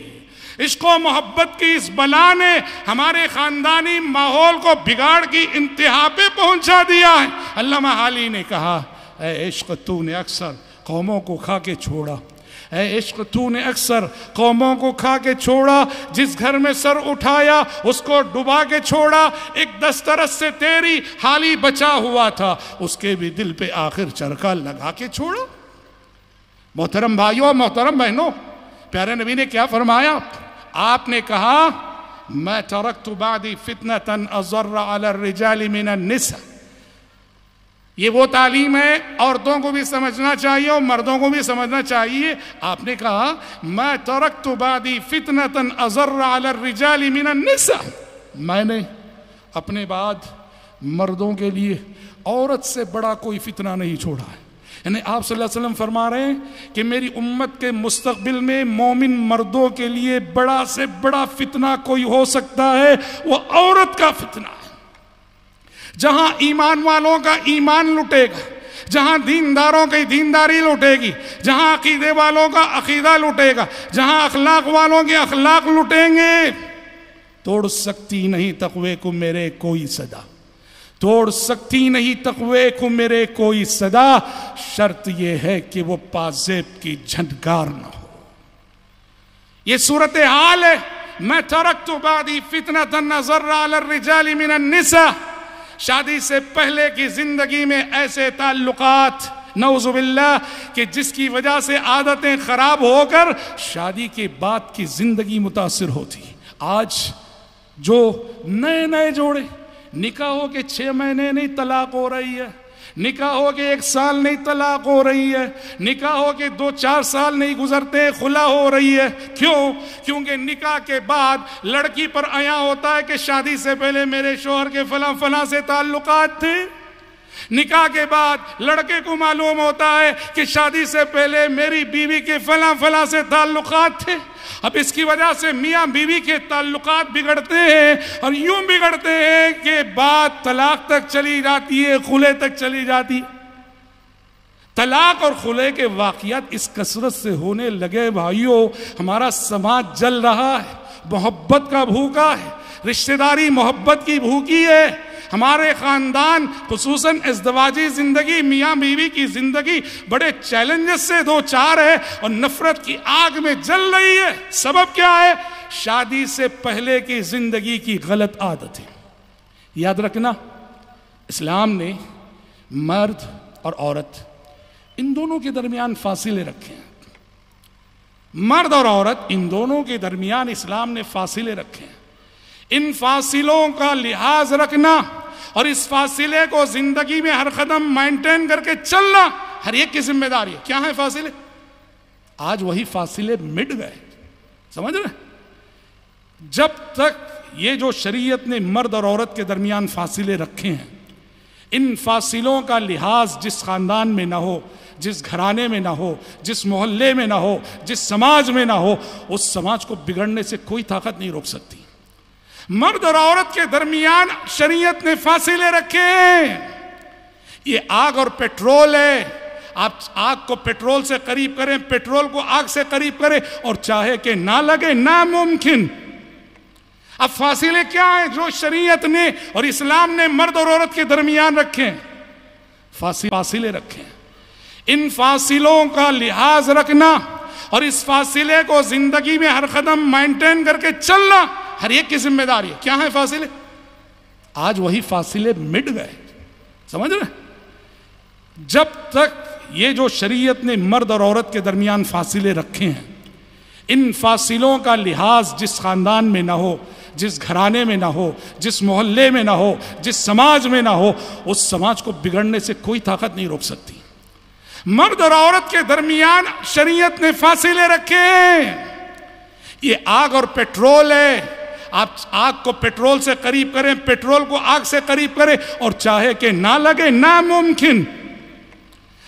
عشق و محبت کی اس بلا نے ہمارے خاندانی ماحول کو بگاڑ کی انتہا پہ پہنچا دیا ہے۔ علامہ حالی نے کہا، اے عشق تو نے اکثر قوموں کو کھا کے چھوڑا، اے عشق تو نے اکثر قوموں کو کھا کے چھوڑا، جس گھر میں سر اٹھایا اس کو ڈبا کے چھوڑا، ایک دسترس سے تیری حالی بچا ہوا تھا، اس کے بھی دل پہ آخر چرخہ لگا کے چھوڑا۔ محترم بھائیوں، محترم بہنوں، پیارے نبی نے کیا فرمایا؟ آپ نے کہا، میں ترکت بعدی فتنة اضر علی الرجال من النساء، یہ وہ تعلیم ہے، عورتوں کو بھی سمجھنا چاہیے اور مردوں کو بھی سمجھنا چاہیے۔ آپ نے کہا میں ترکت بعدی فتنة اضر علی الرجال من النساء، میں نے اپنے بعد مردوں کے لیے عورت سے بڑا کوئی فتنہ نہیں چھوڑا ہے۔ یعنی آپ صلی اللہ علیہ وسلم فرما رہے ہیں کہ میری امت کے مستقبل میں مومن مردوں کے لیے بڑا سے بڑا فتنہ کوئی ہو سکتا ہے، وہ عورت کا فتنہ ہے۔ جہاں ایمان والوں کا ایمان لٹے گا، جہاں دینداروں کی دینداری لٹے گی، جہاں عقیدے والوں کا عقیدہ لٹے گا، جہاں اخلاق والوں کے اخلاق لٹیں گے، توڑ سکتی نہیں تقوی کو میرے کوئی صدا، توڑ سکتی نہیں تقوی کو میرے کوئی صدا، شرط یہ ہے کہ وہ پازیب کی جھنڈگار نہ ہو۔ یہ صورتحال ہے۔ میں ترکت بعدی فتنة اضر علی الرجال من النساء، شادی سے پہلے کی زندگی میں ایسے تعلقات نعوذ باللہ کہ جس کی وجہ سے عادتیں خراب ہو کر شادی کے بعد کی زندگی متاثر ہوتی۔ آج جو نئے جوڑے نکاح ہو کے 6 مہینے نہیں طلاق ہو رہی ہے، نکاح ہو کے 1 سال نہیں طلاق ہو رہی ہے، نکاح ہو کے 2-4 سال نہیں گزرتے خلا ہو رہی ہے۔ کیوں؟ کیونکہ نکاح کے بعد لڑکی پر عیاں ہوتا ہے کہ شادی سے پہلے میرے شوہر کے فلاں فلاں سے تعلقات تھے، نکاح کے بعد لڑکے کو معلوم ہوتا ہے کہ شادی سے پہلے میری بیوی کے فلاں فلاں سے تعلقات تھے۔ اب اس کی وجہ سے میاں بیوی کے تعلقات بگڑتے ہیں، اور یوں بگڑتے ہیں کہ بات طلاق تک چلی جاتی ہے، خلے تک چلی جاتی ہے۔ طلاق اور خلے کے واقعات اس کثرت سے ہونے لگے بھائیوں، ہمارا سماج جل رہا ہے، محبت کا بھوکا ہے، رشتہ داری محبت کی بھوکی ہے۔ ہمارے خاندان خصوصاً ازدواجی زندگی، میاں بیوی کی زندگی بڑے چیلنجز سے دوچار ہے اور نفرت کی آگ میں جل رہی ہے۔ سبب کیا ہے؟ شادی سے پہلے کی زندگی کی غلط عادتیں۔ یاد رکھنا، اسلام نے مرد اور عورت ان دونوں کے درمیان فاصلے رکھے ہیں۔ مرد اور عورت ان دونوں کے درمیان اسلام نے فاصلے رکھے ہیں۔ ان فاصلوں کا لحاظ رکھنا اور اس فاصلے کو زندگی میں ہر قدم مینٹین کر کے چلنا ہر ایک کی ذمہ داری ہے۔ کیا ہیں فاصلے؟ آج وہی فاصلے مٹ گئے، سمجھ رہے؟ جب تک یہ جو شریعت نے مرد اور عورت کے درمیان فاصلے رکھے ہیں، ان فاصلوں کا لحاظ جس خاندان میں نہ ہو، جس گھرانے میں نہ ہو، جس محلے میں نہ ہو، جس سماج میں نہ ہو، اس سماج کو بگڑنے سے کوئی طاقت نہیں روک سکتی۔ مرد اور عورت کے درمیان شریعت نے فاصلے رکھے ہیں۔ یہ آگ اور پیٹرول ہے، آپ آگ کو پیٹرول سے قریب کریں، پیٹرول کو آگ سے قریب کریں اور چاہے کہ نہ لگے، ناممکن۔ اب فاصلے کیا ہیں جو شریعت نے اور اسلام نے مرد اور عورت کے درمیان رکھے ہیں؟ فاصلے رکھے ہیں۔ ان فاصلوں کا لحاظ رکھنا اور اس فاصلے کو زندگی میں ہر قدم مینٹین کر کے چلنا ہر ایک کی ذمہ داری ہے۔ کیا ہیں فاصلے؟ آج وہی فاصلے مٹ گئے، سمجھ رہے؟ جب تک یہ جو شریعت نے مرد اور عورت کے درمیان فاصلے رکھے ہیں، ان فاصلوں کا لحاظ جس خاندان میں نہ ہو، جس گھرانے میں نہ ہو، جس محلے میں نہ ہو، جس سماج میں نہ ہو، اس سماج کو بگڑنے سے کوئی طاقت نہیں روک سکتی۔ مرد اور عورت کے درمیان شریعت نے فاصلے رکھے ہیں۔ یہ آگ اور پیٹرول ہے، آپ آگ کو پیٹرول سے قریب کریں، پیٹرول کو آگ سے قریب کریں اور چاہے کہ نہ لگے، ناممکن۔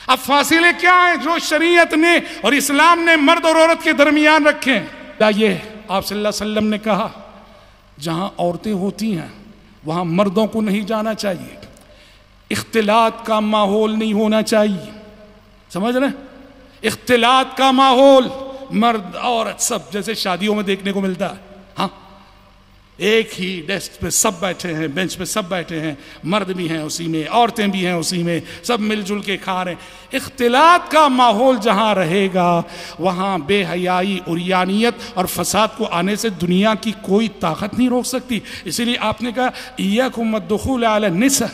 اب فاصلے کیا ہیں جو شریعت نے اور اسلام نے مرد اور عورت کے درمیان رکھے ہیں؟ یہ آپ صلی اللہ علیہ وسلم نے کہا جہاں عورتیں ہوتی ہیں وہاں مردوں کو نہیں جانا چاہیے، اختلاط کا ماحول نہیں ہونا چاہیے، سمجھ رہے ہیں؟ اختلاط کا ماحول، مرد عورت سب جیسے شادیوں میں دیکھنے کو ملتا ہے، ہاں ایک ہی ڈیسک پہ سب بیٹھے ہیں، بینچ پہ سب بیٹھے ہیں، مرد بھی ہیں اسی میں، عورتیں بھی ہیں اسی میں، سب مل جل کے کھا رہے ہیں۔ اختلاط کا ماحول جہاں رہے گا وہاں بے حیائی، عریانیت اور فساد کو آنے سے دنیا کی کوئی طاقت نہیں روک سکتی۔ اسی لیے آپ نے کہا ایاکم الدخول علی النساء،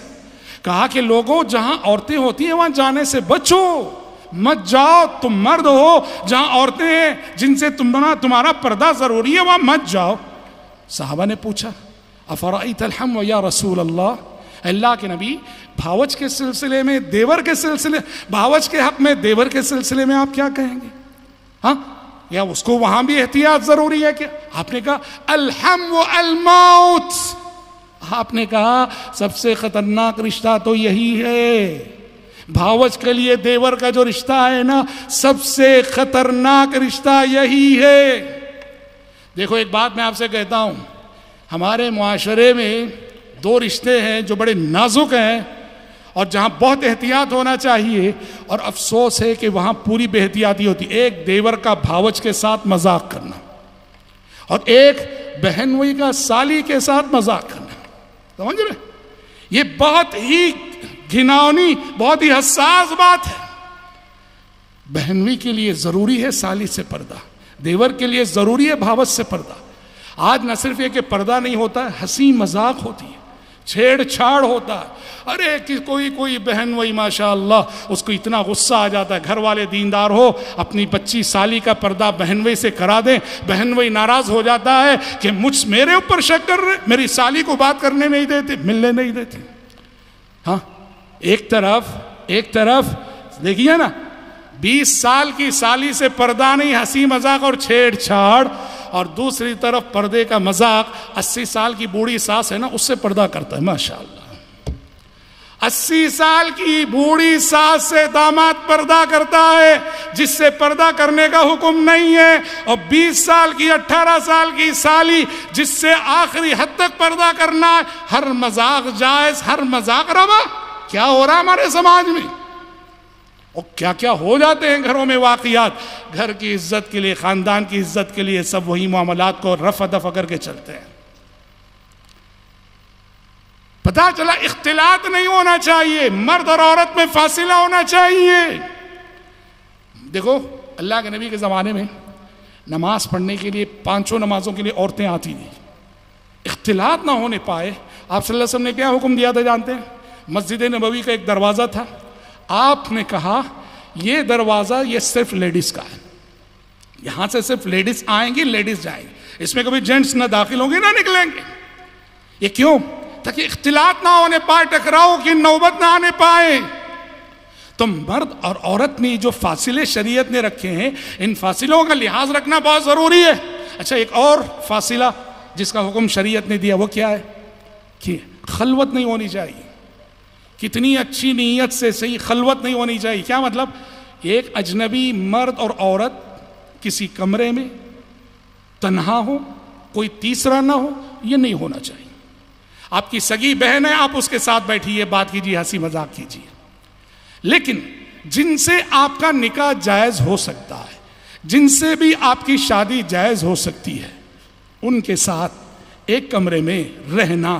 کہا کہ لوگوں جہاں عورتیں ہوتی ہیں وہاں جانے سے بچو، مت جاؤ۔ تم مرد ہو، جہاں عورتیں ہیں جن سے تمہارا پردہ ضروری ہے وہاں مت جاؤ۔ صحابہ نے پوچھا افرأیت الحم یا رسول اللہ، اللہ کے نبی بھاوچ کے سلسلے میں دیور کے سلسلے بھاوچ کے حق میں دیور کے سلسلے میں آپ کیا کہیں گے؟ ہاں یا اس کو وہاں بھی احتیاط ضروری ہے کیا؟ آپ نے کہا الحم والموت، آپ نے کہا سب سے خطرناک رشتہ تو یہی ہے۔ بھاوچ کے لیے دیور کا جو رشتہ ہے نا، سب سے خطرناک رشتہ یہی ہے۔ دیکھو ایک بات میں آپ سے کہتا ہوں، ہمارے معاشرے میں دو رشتے ہیں جو بڑے نازک ہیں اور جہاں بہت احتیاط ہونا چاہیے، اور افسوس ہے کہ وہاں پوری بے احتیاطی ہوتی۔ ایک دیور کا بھاوچ کے ساتھ مذاق کرنا، اور ایک بہن وئی کا سالی کے ساتھ مذاق کرنا، سمجھ رہے؟ یہ بہت ہی گھناؤنی، بہت ہی حساس بات ہے۔ بہنوئی کے لیے ضروری ہے سالی سے پردہ، دیور کے لیے ضروری ہے بھاوچ سے پردہ۔ آج نہ صرف یہ کہ پردہ نہیں ہوتا ہے، ہنسی مذاق ہوتی ہے، چھیڑ چھاڑ ہوتا ہے۔ ارے کوئی بہن وہی ماشاء اللہ اس کو اتنا غصہ آ جاتا ہے، گھر والے دیندار ہو، اپنی بچی سالی کا پردہ بہن وہی سے کرا دیں، بہن وہی ناراض ہو جاتا ہے کہ میرے اوپر شک کر رہے، میری سالی کو بات کرنے نہیں دیتے، ملنے نہیں دیتے۔ ہاں ایک طرف دیکھیے نا، 20 سال کی سالی سے پردہ نہیں، ہنسی مذاق اور چھیڑ چھاڑ، اور دوسری طرف پردے کا مذاق 80 سال کی بوڑھی ساس ہے نا، اس سے پردہ کرتا ہے ماشاءاللہ۔ 80 سال کی بوڑھی ساس سے داماد پردہ کرتا ہے جس سے پردہ کرنے کا حکم نہیں ہے، اور 20 سال کی 18 سال کی سالی جس سے آخری حد تک پردہ کرنا ہے۔ ہر مذاق جائز، ہر مذاق روا۔ کیا ہو رہا ہمارے سماج میں، اور کیا کیا ہو جاتے ہیں گھروں میں واقعات۔ گھر کی عزت کے لیے، خاندان کی عزت کے لیے سب وہی معاملات کو رفع دفع کر کے چلتے ہیں۔ پتہ چلا اختلاط نہیں ہونا چاہیے، مرد اور عورت میں فاصلہ ہونا چاہیے۔ دیکھو اللہ کے نبی کے زمانے میں نماز پڑھنے کے لیے 5 نمازوں کے لیے عورتیں آتی تھیں، اختلاط نہ ہونے پائے۔ آپ صلی اللہ علیہ وسلم نے کیا حکم دیا تھا جانتے ہیں؟ مسجد نبوی کا ایک دروازہ تھا، آپ نے کہا یہ دروازہ یہ صرف لیڈیز کا ہے، یہاں سے صرف لیڈیز آئیں گی، لیڈیز جائیں گی، اس میں کبھی جینٹس نہ داخل ہوں گے نہ نکلیں گے۔ یہ کیوں؟ تاکہ اختلاط نہ ہونے پائے، ٹکراؤ کی نوبت نہ آنے پائے۔ تو مرد اور عورت میں جو فاصلے شریعت نے رکھے ہیں، ان فاصلوں کا لحاظ رکھنا بہت ضروری ہے۔ اچھا ایک اور فاصلہ جس کا حکم شریعت نے دیا وہ کیا ہے کہ خلوت نہیں ہونی چاہیے۔ کتنی اچھی نیت سے صحیح خلوت نہیں ہونی چاہیے۔ کیا مطلب؟ ایک اجنبی مرد اور عورت کسی کمرے میں تنہا ہو، کوئی تیسرا نہ ہو، یہ نہیں ہونا چاہیے۔ آپ کی سگی بہن ہے، آپ اس کے ساتھ بیٹھیے، بات کیجیے، ہنسی مذاق کیجیے، لیکن جن سے آپ کا نکاح جائز ہو سکتا ہے، جن سے بھی آپ کی شادی جائز ہو سکتی ہے، ان کے ساتھ ایک کمرے میں رہنا،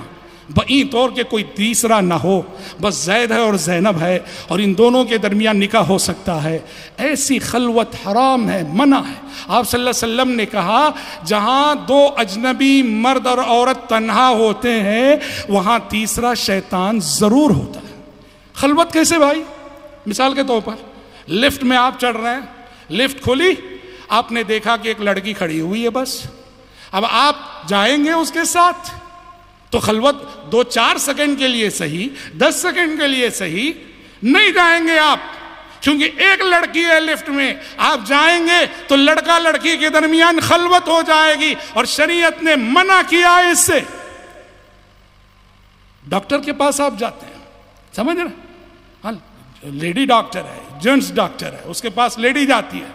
بئی طور کے کوئی تیسرا نہ ہو، بس زید ہے اور زینب ہے اور ان دونوں کے درمیان نکاح ہو سکتا ہے، ایسی خلوت حرام ہے، منع ہے۔ آپ صلی اللہ علیہ وسلم نے کہا جہاں 2 اجنبی مرد اور عورت تنہا ہوتے ہیں وہاں تیسرا شیطان ضرور ہوتا ہے۔ خلوت کیسے بھائی؟ مثال کے طور پر لفٹ میں آپ چڑھ رہے ہیں، لفٹ کھلی، آپ نے دیکھا کہ ایک لڑکی کھڑی ہوئی ہے، بس اب آپ جائیں گے اس کے ساتھ تو خلوت 2-4 سیکنڈ کے لیے صحیح، 10 سیکنڈ کے لیے صحیح نہیں جائیں گے آپ، کیونکہ ایک لڑکی ہے لفٹ میں، آپ جائیں گے تو لڑکا لڑکی کے درمیان خلوت ہو جائے گی، اور شریعت نے منع کیا ہے اس سے۔ ڈاکٹر کے پاس آپ جاتے ہیں، سمجھ رہے ہیں، لیڈی ڈاکٹر ہے، جینٹس ڈاکٹر ہے، اس کے پاس لیڈی جاتی ہے،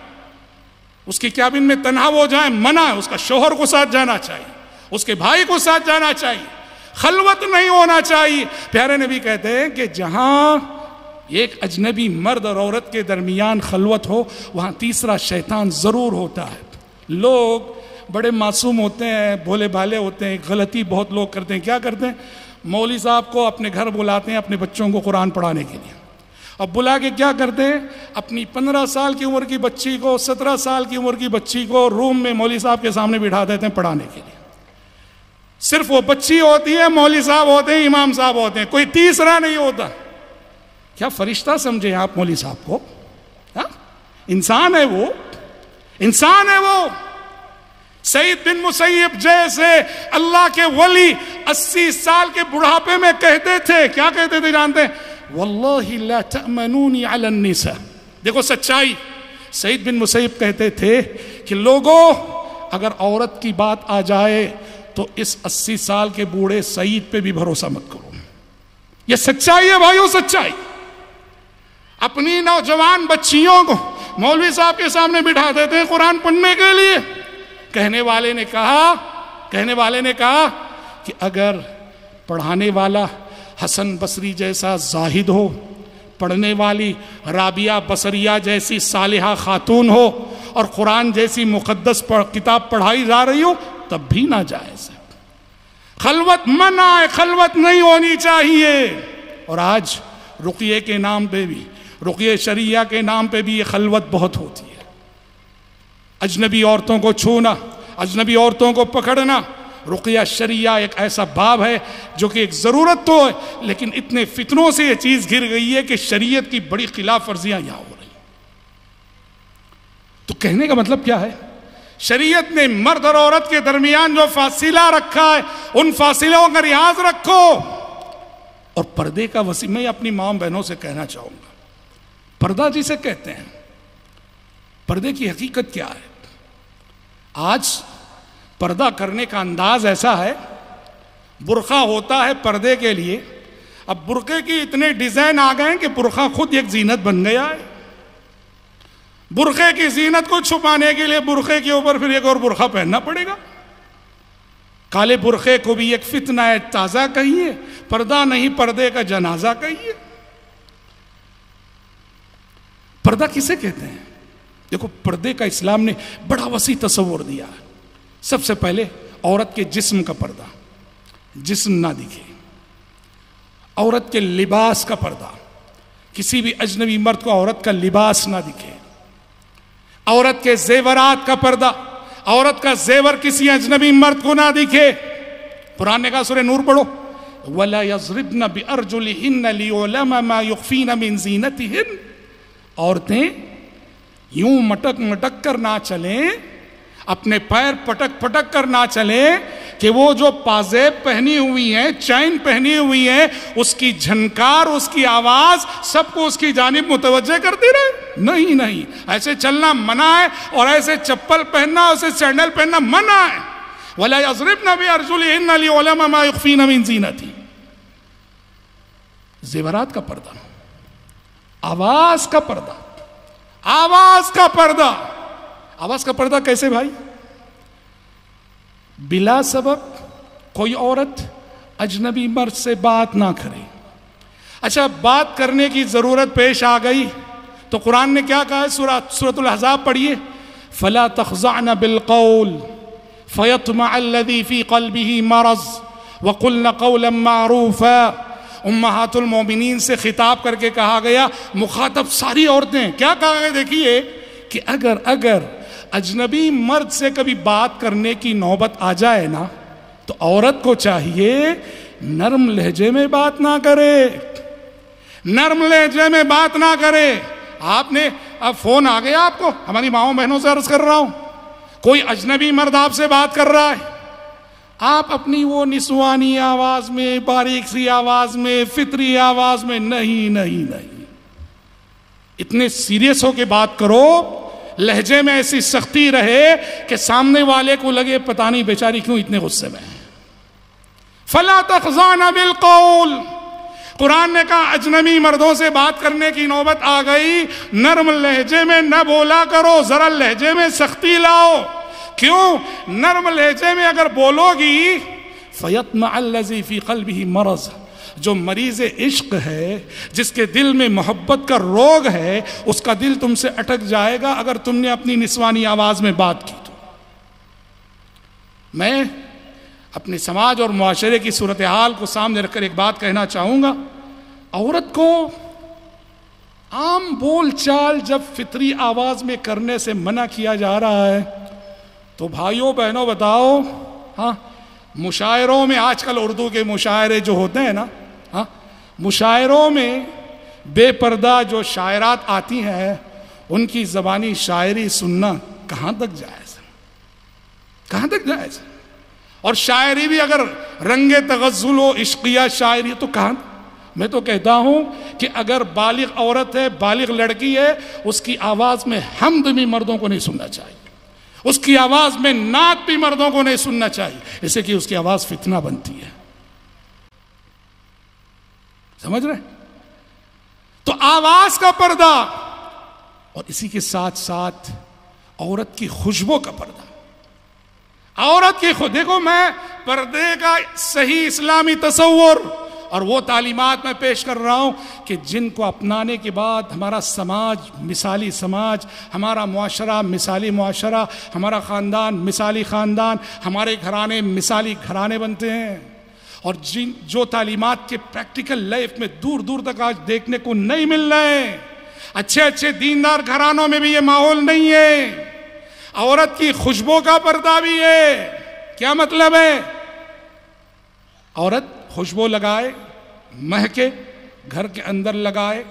اس کی کیبن میں تنہا ہو جائیں منع ہے، اس کا شوہر کو ساتھ جانا چاہیے، اس کے بھائی کو ساتھ جانا چاہیے، خلوت نہیں ہونا چاہیے۔ پیارے نبی کہتے ہیں کہ جہاں ایک اجنبی مرد اور عورت کے درمیان خلوت ہو وہاں تیسرا شیطان ضرور ہوتا ہے۔ لوگ بڑے معصوم ہوتے ہیں، بھولے بھالے ہوتے ہیں، غلطی بہت لوگ کرتے ہیں۔ کیا کرتے ہیں؟ مولوی صاحب کو اپنے گھر بلاتے ہیں اپنے بچوں کو قرآن پڑھانے کے لیے، اب بلا کے کیا کرتے ہیں؟ اپنی 15 سال کی عمر کی بچی کو، 17 سال کی عمر کی بچی کو روم میں مولوی صاحب کے سامنے بٹھا دیتے ہیں پڑھانے کے لیے۔ صرف وہ بچی ہوتی ہے، مولوی صاحب ہوتے ہیں، امام صاحب ہوتے ہیں، کوئی تیسرا نہیں ہوتا۔ کیا فرشتہ سمجھے آپ مولوی صاحب کو؟ انسان ہے وہ، انسان ہے وہ۔ سعید بن مسیب جیسے اللہ کے ولی 80 سال کے بڑھاپے میں کہتے تھے، کیا کہتے تھے جانتے ہیں؟ واللہ لا تأمنونی علی النساء. دیکھو سچائی. سعید بن مسیب کہتے تھے کہ لوگوں اگر عورت کی بات آ جائے تو اس 80 سال کے بوڑھے سعید پہ بھی بھروسہ مت کرو. یہ سچائی ہے بھائیو، سچائی. اپنی نوجوان بچیوں کو مولوی صاحب کے سامنے بٹھا دیتے ہیں قرآن پڑھنے کے لیے. کہنے والے نے کہا کہ اگر پڑھانے والا حسن بصری جیسا زاہد ہو، پڑھنے والی رابعہ بصریہ جیسی صالحہ خاتون ہو اور قرآن جیسی مقدس کتاب پڑھائی جا رہی ہو تب بھی ناجائز ہے. خلوت منع ہے، خلوت نہیں ہونی چاہیے. اور آج رقیے کے نام پہ بھی، رقیہ شریعہ کے نام پہ بھی یہ خلوت بہت ہوتی ہے. اجنبی عورتوں کو چھونا، اجنبی عورتوں کو پکڑنا. رقیہ شریعہ ایک ایسا باب ہے جو کہ ایک ضرورت تو ہے، لیکن اتنے فتنوں سے یہ چیز گر گئی ہے کہ شریعت کی بڑی خلاف ورزیاں یہاں ہو رہی ہیں. تو کہنے کا مطلب کیا ہے؟ شریعت نے مرد اور عورت کے درمیان جو فاصلہ رکھا ہے ان فاصلوں کا لحاظ رکھو. اور پردے کا وسیع، میں اپنی ماں بہنوں سے کہنا چاہوں گا، پردہ جسے کہتے ہیں، پردے کی حقیقت کیا ہے؟ آج پردہ کرنے کا انداز ایسا ہے، برقع ہوتا ہے پردے کے لیے. اب برقعے کی اتنے ڈیزائن آ گئے ہیں کہ برقع خود ایک زینت بن گیا ہے. برقعے کی زینت کو چھپانے کے لیے برقعے کے اوپر پھر ایک اور برقع پہننا پڑے گا. کالے برقعے کو بھی ایک فتنہ ہے تازہ کہیے، پردہ نہیں پردے کا جنازہ کہیے. پردہ کسے کہتے ہیں؟ دیکھو پردے کا اسلام نے بڑا وسیع تصور دیا ہے. سب سے پہلے عورت کے جسم کا پردہ، جسم نہ دکھے. عورت کے لباس کا پردہ، کسی بھی اجنبی مرد کو عورت کا لباس نہ دکھے. عورت کے زیورات کا پردہ، عورت کا زیور کسی اجنبی مرد کو نہ دکھے. قرآن نے کہا سورہ نور پڑھو، وَلَا يَضْرِبْنَ بِأَرْجُلِهِنَّ لِيُعْلَمَ مَا يُخْفِينَ مِنْ زِينَتِهِنَّ. عورتیں یوں مٹک مٹک کر نہ چلیں، اپنے پیر پٹک پٹک کر نہ چلیں کہ وہ جو پازیب پہنی ہوئی ہیں، چین پہنی ہوئی ہیں، اس کی جھنکار، اس کی آواز سب کو اس کی جانب متوجہ کرتی رہے. نہیں نہیں، ایسے چلنا منع ہے، اور ایسے چپل پہننا، ایسے سینڈل پہننا منع ہے. وَلَا يَضْرِبْنَ بِأَرْجُلِهِنَّ لِيُعْلَمَ مَا يُخْفِينَ مِنْ زِينَتِهِنَّ. زیورات کا پردہ، آواز کا پردہ، آواز کا پردہ. آواز کا پردہ کیسے بھائی؟ بلا سبب کوئی عورت اجنبی مرد سے بات نہ کرے. اچھا بات کرنے کی ضرورت پیش آ گئی تو قرآن نے کیا کہا ہے؟ سورۃ الاحزاب پڑھیے، فَلَا تَخْضَعْنَ بِالْقَوْلِ فَيَطْمَعَ الَّذِي فِي قَلْبِهِ مَرَضٌ وَقُلْنَ قَوْلًا مَعْرُوفًا. امہات المومنین سے خطاب کر کے کہا گیا، مخاطب ساری عورتیں. کیا کہا گیا؟ دیکھیے کہ اگر اجنبی مرد سے کبھی بات کرنے کی نوبت آ جائے نا تو عورت کو چاہیے نرم لہجے میں بات نہ کرے، نرم لہجے میں بات نہ کرے. آپ نے اب فون آ گیا آپ کو، ہماری ماؤں بہنوں سے عرض کر رہا ہوں، کوئی اجنبی مرد آپ سے بات کر رہا ہے، آپ اپنی وہ نسوانی آواز میں، باریک سی آواز میں، فطری آواز میں نہیں نہیں نہیں، اتنے سیریس ہو کے بات کرو، لہجے میں ایسی سختی رہے کہ سامنے والے کو لگے پتہ نہیں بیچاری کیوں اتنے غصے میں. فَلَا تَخْضَعْنَ بِالْقَوْلِ. قرآن نے کہا اجنبی مردوں سے بات کرنے کی نوبت آ گئی، نرم لہجے میں نہ بولا کرو، ذرا لہجے میں سختی لاؤ. کیوں؟ نرم لہجے میں اگر بولو گی فَيَطْمَعَ الَّذِي فِي قَلْبِهِ مَرَضٌ، جو مریض عشق ہے، جس کے دل میں محبت کا روگ ہے، اس کا دل تم سے اٹک جائے گا اگر تم نے اپنی نسوانی آواز میں بات کی تو. میں اپنے سماج اور معاشرے کی صورتحال کو سامنے رکھ کر ایک بات کہنا چاہوں گا. عورت کو عام بول چال جب فطری آواز میں کرنے سے منع کیا جا رہا ہے تو بھائیوں بہنوں بتاؤ، ہاں مشاعروں میں آج کل اردو کے مشاعرے جو ہوتے ہیں نا، ہاں مشاعروں میں بے پردہ جو شاعرات آتی ہیں ان کی زبانی شاعری سننا کہاں تک جائز ہے؟ کہاں تک جائز ہے؟ اور شاعری بھی اگر رنگ تغزل و عشقیہ شاعری تو کہاں. میں تو کہتا ہوں کہ اگر بالغ عورت ہے، بالغ لڑکی ہے، اس کی آواز میں حمد بھی مردوں کو نہیں سننا چاہیے، اس کی آواز میں نعت بھی مردوں کو نہیں سننا چاہیے، اس سے کہ اس کی آواز فتنہ بنتی ہے. سمجھ رہے؟ تو آواز کا پردہ، اور اسی کے ساتھ ساتھ عورت کی خوشبو کا پردہ. عورت کی دیکھو، میں پردے کا صحیح اسلامی تصور اور وہ تعلیمات میں پیش کر رہا ہوں کہ جن کو اپنانے کے بعد ہمارا سماج مثالی سماج، ہمارا معاشرہ مثالی معاشرہ، ہمارا خاندان مثالی خاندان، ہمارے گھرانے مثالی گھرانے بنتے ہیں. اور جو تعلیمات کے پریکٹیکل لائف میں دور دور تک آج دیکھنے کو نہیں مل رہے ہیں. اچھے اچھے دیندار گھرانوں میں بھی یہ ماحول نہیں ہے. عورت کی خوشبو کا پردہ بھی ہے. کیا مطلب ہے؟ عورت خوشبو لگائے، مہکے، گھر کے اندر لگائے،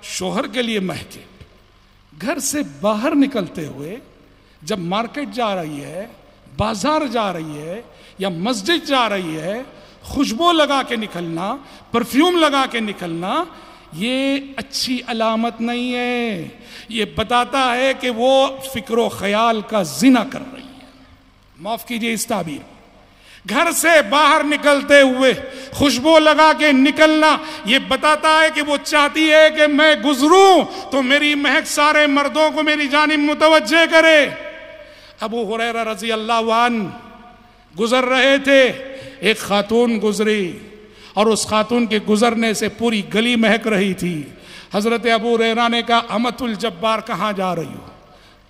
شوہر کے لیے مہکے. گھر سے باہر نکلتے ہوئے جب مارکیٹ جا رہی ہے، بازار جا رہی ہے یا مسجد جا رہی ہے، خوشبو لگا کے نکلنا، پرفیوم لگا کے نکلنا، یہ اچھی علامت نہیں ہے. یہ بتاتا ہے کہ وہ فکر و خیال کا زنا کر رہی ہے. معاف کیجئے اس تعبیر. گھر سے باہر نکلتے ہوئے خوشبو لگا کے نکلنا یہ بتاتا ہے کہ وہ چاہتی ہے کہ میں گزروں تو میری مہک سارے مردوں کو میری جانب متوجہ کرے. ابو ہریرہ رضی اللہ عنہ گزر رہے تھے، ایک خاتون گزری اور اس خاتون کے گزرنے سے پوری گلی مہک رہی تھی. حضرت ابو ہریرہ نے کہا امۃ الجبار کہاں جا رہی ہو؟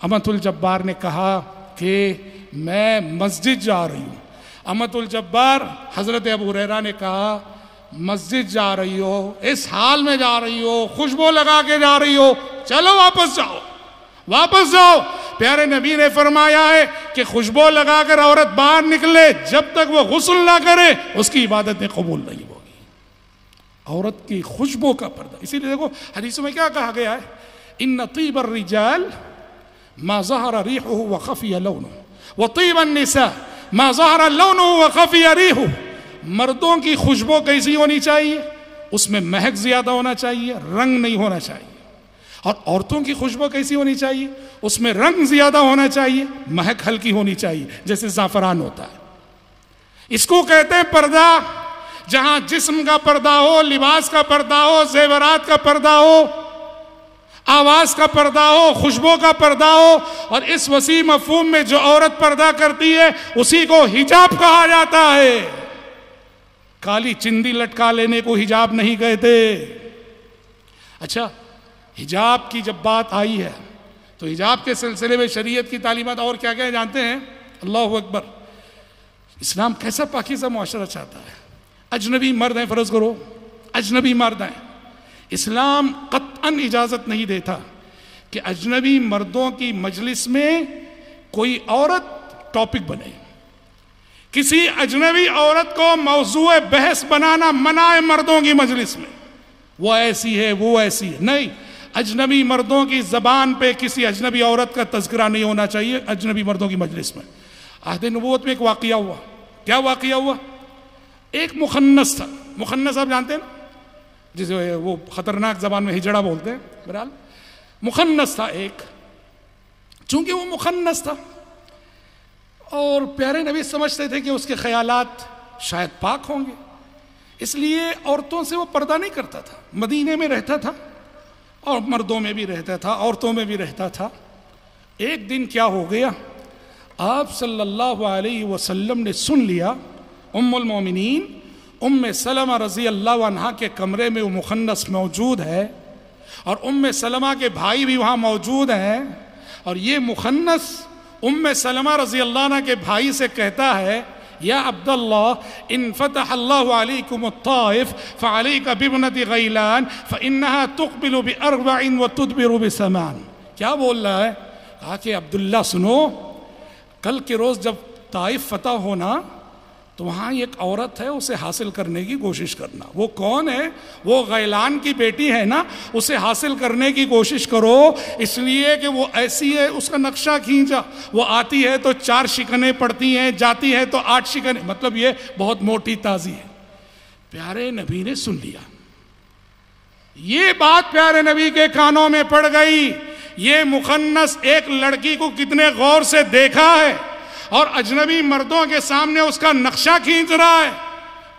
امۃ الجبار نے کہا کہ میں مسجد جا رہی ہوں. امۃ الجبار حضرت ابو ہریرہ نے کہا مسجد جا رہی ہو، اس حال میں جا رہی ہو، خوشبو لگا کے جا رہی ہو، چلو واپس جاؤ، واپس جاؤ. پیارے نبی نے فرمایا ہے کہ خوشبو لگا کر عورت باہر نکلے، جب تک وہ غسل نہ کرے اس کی عبادتیں قبول نہیں ہوگی. عورت کی خوشبو کا پردہ. اسی لیے دیکھو حدیثوں میں کیا کہا گیا ہے، ان طیب الرجال ما ظہر ریحہ وخفی لونہ وطیب النساء ما ظہر لونہ وخفی ریحہ. مردوں کی خوشبو کیسی ہونی چاہیے؟ اس میں مہک زیادہ ہونا چاہیے، رنگ نہیں ہونا چاہیے. اور عورتوں کی خوشبو کیسی ہونی چاہیے؟ اس میں رنگ زیادہ ہونا چاہیے، مہک ہلکی ہونی چاہیے، جیسے زعفران ہوتا ہے. اس کو کہتے ہیں پردہ. جہاں جسم کا پردہ ہو، لباس کا پردہ ہو، زیورات کا پردہ ہو، آواز کا پردہ ہو، خوشبو کا پردہ ہو. اور اس وسیع مفہوم میں جو عورت پردہ کرتی ہے اسی کو حجاب کہا جاتا ہے. کالی چندی لٹکا لینے کو حجاب نہیں کہتے. اچھا، حجاب کی جب بات آئی ہے تو حجاب کے سلسلے میں شریعت کی تعلیمات اور کیا کیا جانتے ہیں؟ اللہ اکبر. اسلام کیسا پاکیزہ معاشرہ چاہتا ہے. اجنبی مرد ہیں، فرض کرو اجنبی مرد ہیں، اسلام قطعاً اجازت نہیں دیتا کہ اجنبی مردوں کی مجلس میں کوئی عورت ٹاپک بنے. کسی اجنبی عورت کو موضوع بحث بنانا منع ہے مردوں کی مجلس میں. وہ ایسی ہے، وہ ایسی ہے، نہیں. اجنبی مردوں کی زبان پہ کسی اجنبی عورت کا تذکرہ نہیں ہونا چاہیے اجنبی مردوں کی مجلس میں. عہد نبوت میں ایک واقعہ ہوا. کیا واقعہ ہوا؟ ایک مخنث تھا. مخنث آپ جانتے ہیں نا، جسے وہ خطرناک زبان میں ہجڑا بولتے ہیں. بہرحال مخنث تھا ایک. چونکہ وہ مخنث تھا اور پیارے نبی سمجھتے تھے کہ اس کے خیالات شاید پاک ہوں گے، اس لیے عورتوں سے وہ پردہ نہیں کرتا تھا. مدینے میں رہتا تھا اور مردوں میں بھی رہتا تھا، عورتوں میں بھی رہتا تھا. ایک دن کیا ہو گیا، آپ صلی اللہ علیہ وسلم نے سن لیا ام المومنین ام سلمہ رضی اللہ عنہا کے کمرے میں وہ مخنث موجود ہے اور ام سلمہ کے بھائی بھی وہاں موجود ہیں. اور یہ مخنث ام سلمہ رضی اللہ عنہ کے بھائی سے کہتا ہے، یا عبداللہ ان فتح اللہ علیکم الطائف فعلیک بابنت غیلان فانہا تقبل باربع وتدبر بثمان. کیا بول رہا ہے؟ کہا کہ عبداللہ سنو، کل کے روز جب طائف فتح ہونا تو وہاں ایک عورت ہے، اسے حاصل کرنے کی کوشش کرنا. وہ کون ہے؟ وہ غیلان کی بیٹی ہے نا، اسے حاصل کرنے کی کوشش کرو، اس لیے کہ وہ ایسی ہے. اس کا نقشہ کھینچا، وہ آتی ہے تو 4 شکنیں پڑتی ہیں، جاتی ہے تو 8 شکنیں، مطلب یہ بہت موٹی تازی ہے. پیارے نبی نے سن لیا، یہ بات پیارے نبی کے کانوں میں پڑ گئی. یہ مخنث ایک لڑکی کو کتنے غور سے دیکھا ہے اور اجنبی مردوں کے سامنے اس کا نقشہ کھینچ رہا ہے.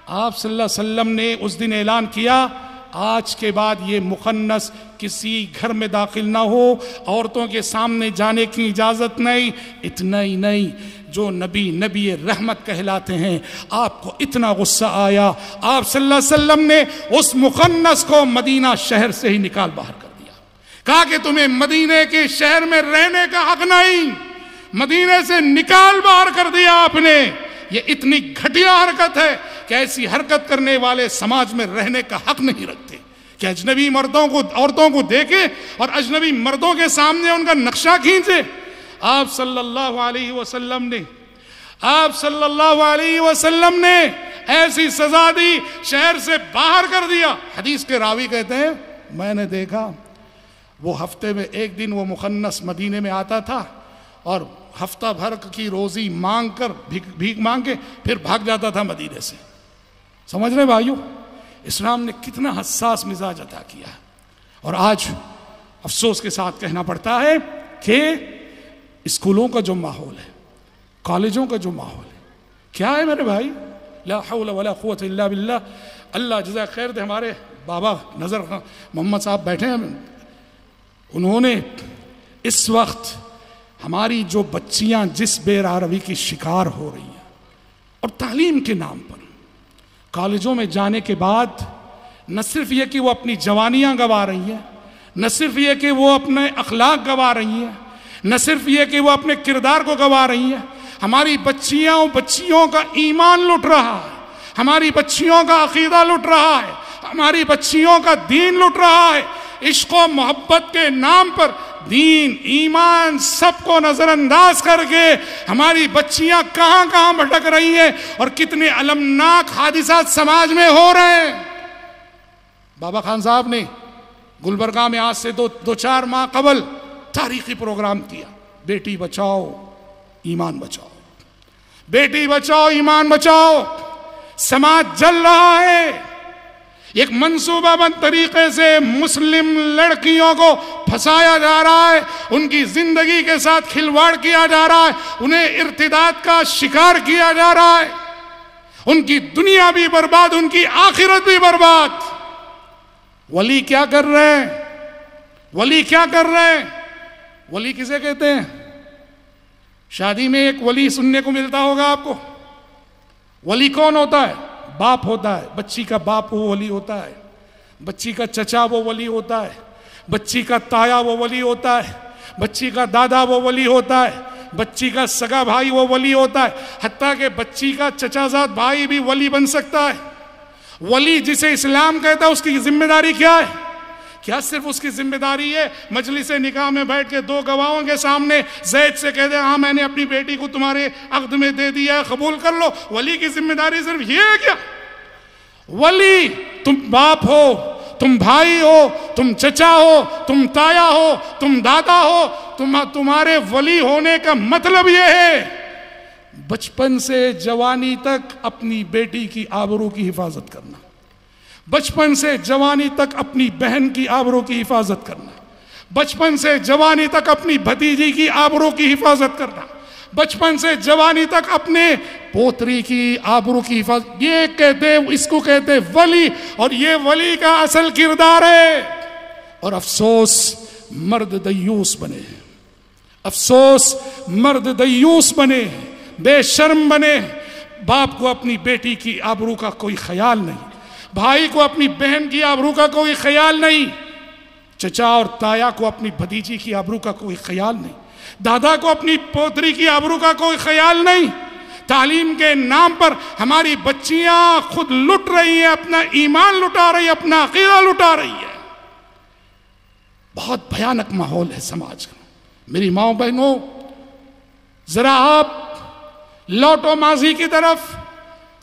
آپ صلی اللہ علیہ وسلم نے اس دن اعلان کیا، آج کے بعد یہ مخنث کسی گھر میں داخل نہ ہو، عورتوں کے سامنے جانے کی اجازت نہیں. اتنا ہی نہیں، جو نبی رحمت کہلاتے ہیں، آپ کو اتنا غصہ آیا، آپ صلی اللہ علیہ وسلم نے اس مخنث کو مدینہ شہر سے ہی نکال باہر کر دیا. کہا کہ تمہیں مدینے کے شہر میں رہنے کا حق نہیں، مدینے سے نکال باہر کر دیا آپ نے. یہ اتنی گھٹیا حرکت ہے کہ ایسی حرکت کرنے والے سماج میں رہنے کا حق نہیں رکھتے کہ اجنبی مردوں کو، عورتوں کو دیکھے اور اجنبی مردوں کے سامنے ان کا نقشہ کھینچے. آپ صلی اللہ علیہ وسلم نے ایسی سزا دی، شہر سے باہر کر دیا. حدیث کے راوی کہتے ہیں میں نے دیکھا وہ ہفتے میں ایک دن وہ مخنث مدینے میں آتا تھا اور ہفتہ بھر کی روزی مانگ کر بھیک مانگ کے پھر بھاگ جاتا تھا مدینے سے. سمجھ رہے بھائیو، اسلام نے کتنا حساس مزاج عطا کیا ہے. اور آج افسوس کے ساتھ کہنا پڑتا ہے کہ اسکولوں کا جو ماحول ہے، کالجوں کا جو ماحول ہے، کیا ہے میرے بھائی؟ لا حول ولا قوت الا باللہ. اللہ جزا خیر دے. ہمارے بابا نظر محمد صاحب بیٹھے ہیں، انہوں نے اس وقت ہماری جو بچیاں جس بے روی کی شکار ہو رہی ہیں اور تعلیم کے نام پر کالجوں میں جانے کے بعد نہ صرف یہ کہ وہ اپنی جوانیاں گوا رہی ہیں، نہ صرف یہ کہ وہ اپنے اخلاق گوا رہی ہیں، نہ صرف یہ کہ وہ اپنے کردار کو گوا رہی ہیں، ہماری بچیوں کا ایمان لٹ رہا ہے، ہماری بچیوں کا عقیدہ لٹ رہا ہے، ہماری بچیوں کا دین لٹ رہا ہے. عشق و محبت کے نام پر دین، ایمان سب کو نظر انداز کر کے ہماری بچیاں کہاں کہاں بھٹک رہی ہیں اور کتنے المناک حادثات سماج میں ہو رہے ہیں. بابا خان صاحب نے گلبرگہ میں آج سے دو چار ماہ قبل تاریخی پروگرام کیا، بیٹی بچاؤ ایمان بچاؤ، بیٹی بچاؤ ایمان بچاؤ. سماج جل رہا ہے. ایک منصوبہ بند طریقے سے مسلم لڑکیوں کو پھنسایا جا رہا ہے، ان کی زندگی کے ساتھ کھلواڑ کیا جا رہا ہے، انہیں ارتداد کا شکار کیا جا رہا ہے. ان کی دنیا بھی برباد، ان کی آخرت بھی برباد. ولی کیا کر رہے ہیں؟ ولی کیا کر رہے ہیں؟ ولی کسے کہتے ہیں؟ شادی میں ایک ولی سننے کو ملتا ہوگا آپ کو. ولی کون ہوتا ہے؟ باپ ہوتا ہے. بچی کا باپ وہ ولی ہوتا ہے، بچی کا چچا وہ ولی ہوتا ہے، بچی کا تایا وہ ولی ہوتا ہے، بچی کا دادا وہ ولی ہوتا ہے، بچی کا سگا بھائی وہ ولی ہوتا ہے، حتیٰ کہ بچی کا چچا زاد بھائی بھی ولی بن سکتا ہے. ولی جسے اسلام کہتا ہے اس کی ذمہ داری کیا ہے؟ کیا صرف اس کی ذمہ داری ہے مجلس نکاح میں بیٹھ کے 2 گواہوں کے سامنے زید سے کہہ دے ہاں میں نے اپنی بیٹی کو تمہارے عقد میں دے دیا ہے، قبول کر لو؟ ولی کی ذمہ داری صرف یہ ہے کیا؟ ولی تم باپ ہو، تم بھائی ہو، تم چچا ہو، تم تایا ہو، تم دادا ہو. تمہارے ولی ہونے کا مطلب یہ ہے بچپن سے جوانی تک اپنی بیٹی کی آبرو کی حفاظت کرنا، بچپن سے جوانی تک اپنی بہن کی آبرو کی حفاظت کرنا، بچپن سے جوانی تک اپنی بھتیجی کی آبرو کی حفاظت کرنا، بچپن سے جوانی تک اپنے پوتری کی آبرو کی حفاظت. یہ کہتے، اس کو کہتے ولی، اور یہ ولی کا اصل کردار ہے. اور افسوس مرد دیوس بنے ہیں، افسوس مرد دیوس بنے ہیں، بے شرم بنے. باپ کو اپنی بیٹی کی آبرو کا کوئی خیال نہیں، بھائی کو اپنی بہن کی آبرو کا کوئی خیال نہیں، چچا اور تایا کو اپنی بھتیجی کی آبرو کا کوئی خیال نہیں، دادا کو اپنی پوتری کی آبرو کا کوئی خیال نہیں. تعلیم کے نام پر ہماری بچیاں خود لٹ رہی ہیں، اپنا ایمان لٹا رہی ہیں، اپنا عقیدہ لٹا رہی ہیں. بہت بھیانک ماحول ہے سماج کا. میری ماں بہنوں، ذرا آپ لوٹو ماضی کی طرف.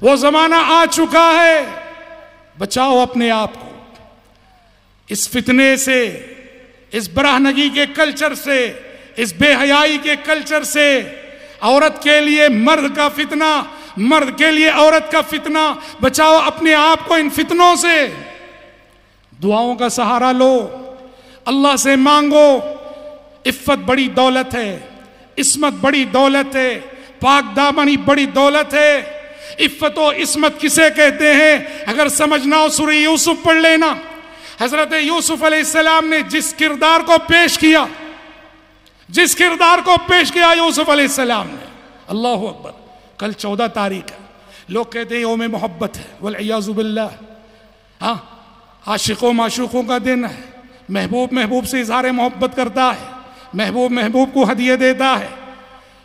وہ زمانہ آ چکا ہے، بچاؤ اپنے آپ کو اس فتنے سے، اس برہنگی کے کلچر سے، اس بے حیائی کے کلچر سے۔ عورت کے لیے مرد کا فتنہ، مرد کے لیے عورت کا فتنہ، بچاؤ اپنے آپ کو ان فتنوں سے۔ دعاؤں کا سہارا لو، اللہ سے مانگو۔ عفت بڑی دولت ہے، عصمت بڑی دولت ہے، پاک دامنی بڑی دولت ہے۔ عفت و عصمت کسے کہتے ہیں؟ اگر سمجھنا ہو سورہ یوسف پڑھ لینا۔ حضرت یوسف علیہ السلام نے جس کردار کو پیش کیا، جس کردار کو پیش کیا یوسف علیہ السلام نے، اللہ اکبر۔ کل 14 تاریخ ہے، لوگ کہتے ہیں یوم محبت ہے، والعیاذ باللہ۔ ہاں، عاشقوں معشوقوں کا دن ہے، محبوب محبوب سے اظہار محبت کرتا ہے، محبوب محبوب کو ہدیے دیتا ہے،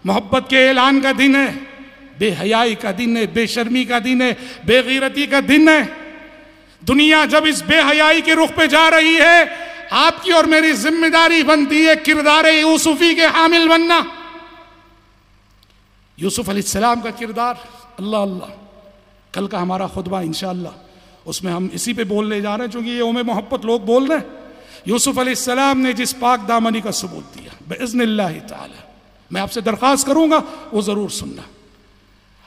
محبت کے اعلان کا دن ہے، بے حیائی کا دن ہے، بے شرمی کا دن ہے، بے غیرتی کا دن ہے۔ دنیا جب اس بے حیائی کے رخ پہ جا رہی ہے، آپ کی اور میری ذمہ داری بنتی ہے کردار یوسفی کے حامل بننا۔ یوسف علیہ السلام کا کردار، اللہ اللہ، کل کا ہمارا خطبہ انشاءاللہ اس میں ہم اسی پہ بولنے جا رہے ہیں، چونکہ یہ یوم محبت لوگ بول رہے ہیں۔ یوسف علیہ السلام نے جس پاک دامنی کا ثبوت دیا، باذن اللہ تعالی میں آپ سے درخواست کروں گا وہ ضرور سننا۔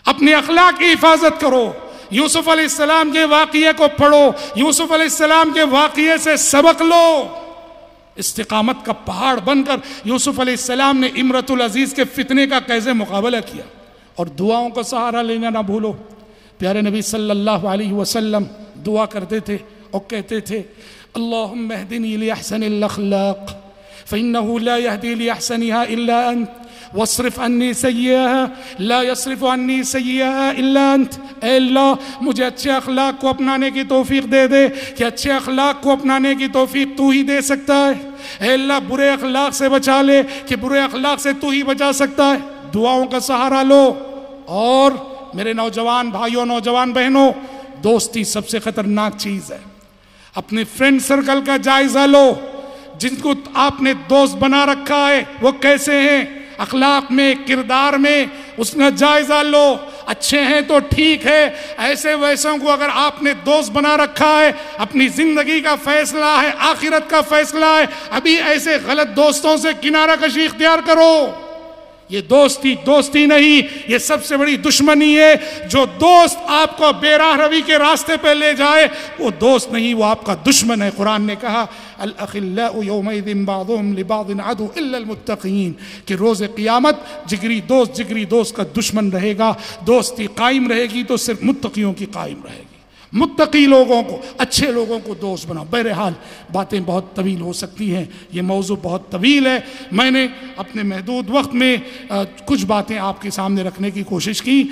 اپنے اخلاق کی حفاظت کرو، یوسف علیہ السلام کے واقعے کو پڑھو، یوسف علیہ السلام کے واقعے سے سبق لو۔ استقامت کا پہاڑ بن کر یوسف علیہ السلام نے امرۃ العزیز کے فتنے کا کیسے مقابلہ کیا، اور دعاؤں کا سہارا لینا نہ بھولو۔ پیارے نبی صلی اللہ علیہ وسلم دعا کرتے تھے اور کہتے تھے اللہم اہدنی لأحسن الاخلاق فإنہ لا یہدی لأحسنها الا انت واصرف عنی سیئها لا یصرف عنی سیئها الا انت۔ اے اللہ مجھے اچھے اخلاق کو اپنانے کی توفیق دے دے کہ اچھے اخلاق کو اپنانے کی توفیق تو ہی دے سکتا ہے۔ اے اللہ برے اخلاق سے بچا لے کہ برے اخلاق سے تو ہی بچا سکتا ہے۔ دعاؤں کا سہارا لو۔ اور میرے نوجوان بھائیوں، نوجوان بہنوں، دوستی سب سے خطرناک چیز ہے۔ اپنے فرینڈ سرکل کا جائزہ لو، جن کو آپ نے دوست بنا رکھا ہے وہ کیسے ہیں، اخلاق میں، کردار میں، اس کا جائزہ لو۔ اچھے ہیں تو ٹھیک ہے، ایسے ویسوں کو اگر آپ نے دوست بنا رکھا ہے، اپنی زندگی کا فیصلہ ہے، آخرت کا فیصلہ ہے، ابھی ایسے غلط دوستوں سے کنارہ کشی اختیار کرو۔ یہ دوستی نہیں، یہ سب سے بڑی دشمنی ہے۔ جو دوست آپ کو بے راہ روی کے راستے پہ لے جائے وہ دوست نہیں، وہ آپ کا دشمن ہے۔ قرآن نے کہا الاخلاء یومئذ بعضهم لبعض عدو الا المتقین، کہ روز قیامت جگری دوست کا دشمن رہے گا، دوستی قائم رہے گی تو صرف متقیوں کی قائم رہے گی۔ متقی لوگوں کو، اچھے لوگوں کو دوست بناؤ۔ بہرحال باتیں بہت طویل ہو سکتی ہیں، یہ موضوع بہت طویل ہے، میں نے اپنے محدود وقت میں کچھ باتیں آپ کے سامنے رکھنے کی کوشش کی۔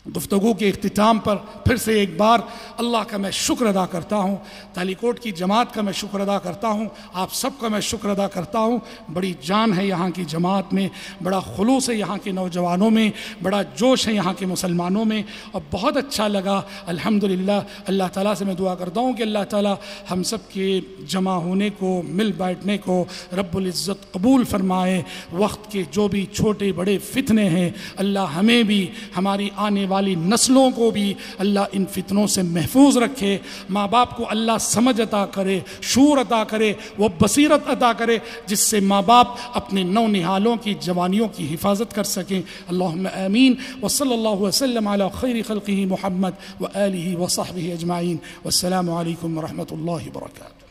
گفتگو کے اختتام پر پھر سے ایک بار اللہ کا میں شکر ادا کرتا ہوں، تالی کوٹ کی جماعت کا میں شکر ادا کرتا ہوں، آپ سب کا میں شکر ادا کرتا ہوں۔ بڑی جان ہے یہاں کی جماعت میں، بڑا خلوص ہے یہاں کے نوجوانوں میں، بڑا جوش ہے یہاں کے مسلمانوں میں، اور بہت اچھا لگا الحمدللہ۔ اللہ تعالیٰ سے میں دعا کرتا ہوں کہ اللہ تعالیٰ ہم سب کے جمع ہونے کو، مل بیٹھنے کو رب العزت قبول فرمائے۔ وقت کے جو بھی چھوٹے بڑے فتنے ہیں، اللہ ہمیں بھی، ہماری آنے والی نسلوں کو بھی اللہ ان فتنوں سے محفوظ رکھے۔ ماں باپ کو اللہ سمجھ عطا کرے، شعور عطا کرے، وہ بصیرت عطا کرے جس سے ماں باپ اپنے نونہالوں کی جوانیوں کی حفاظت کر سکیں۔ اللہم آمین۔ وصلی اللہ وسلم علی خیر خلقہ محمد وآلہ وصحبہ اجمعین۔ والسلام علیکم ورحمۃ اللہ وبرکاتہ۔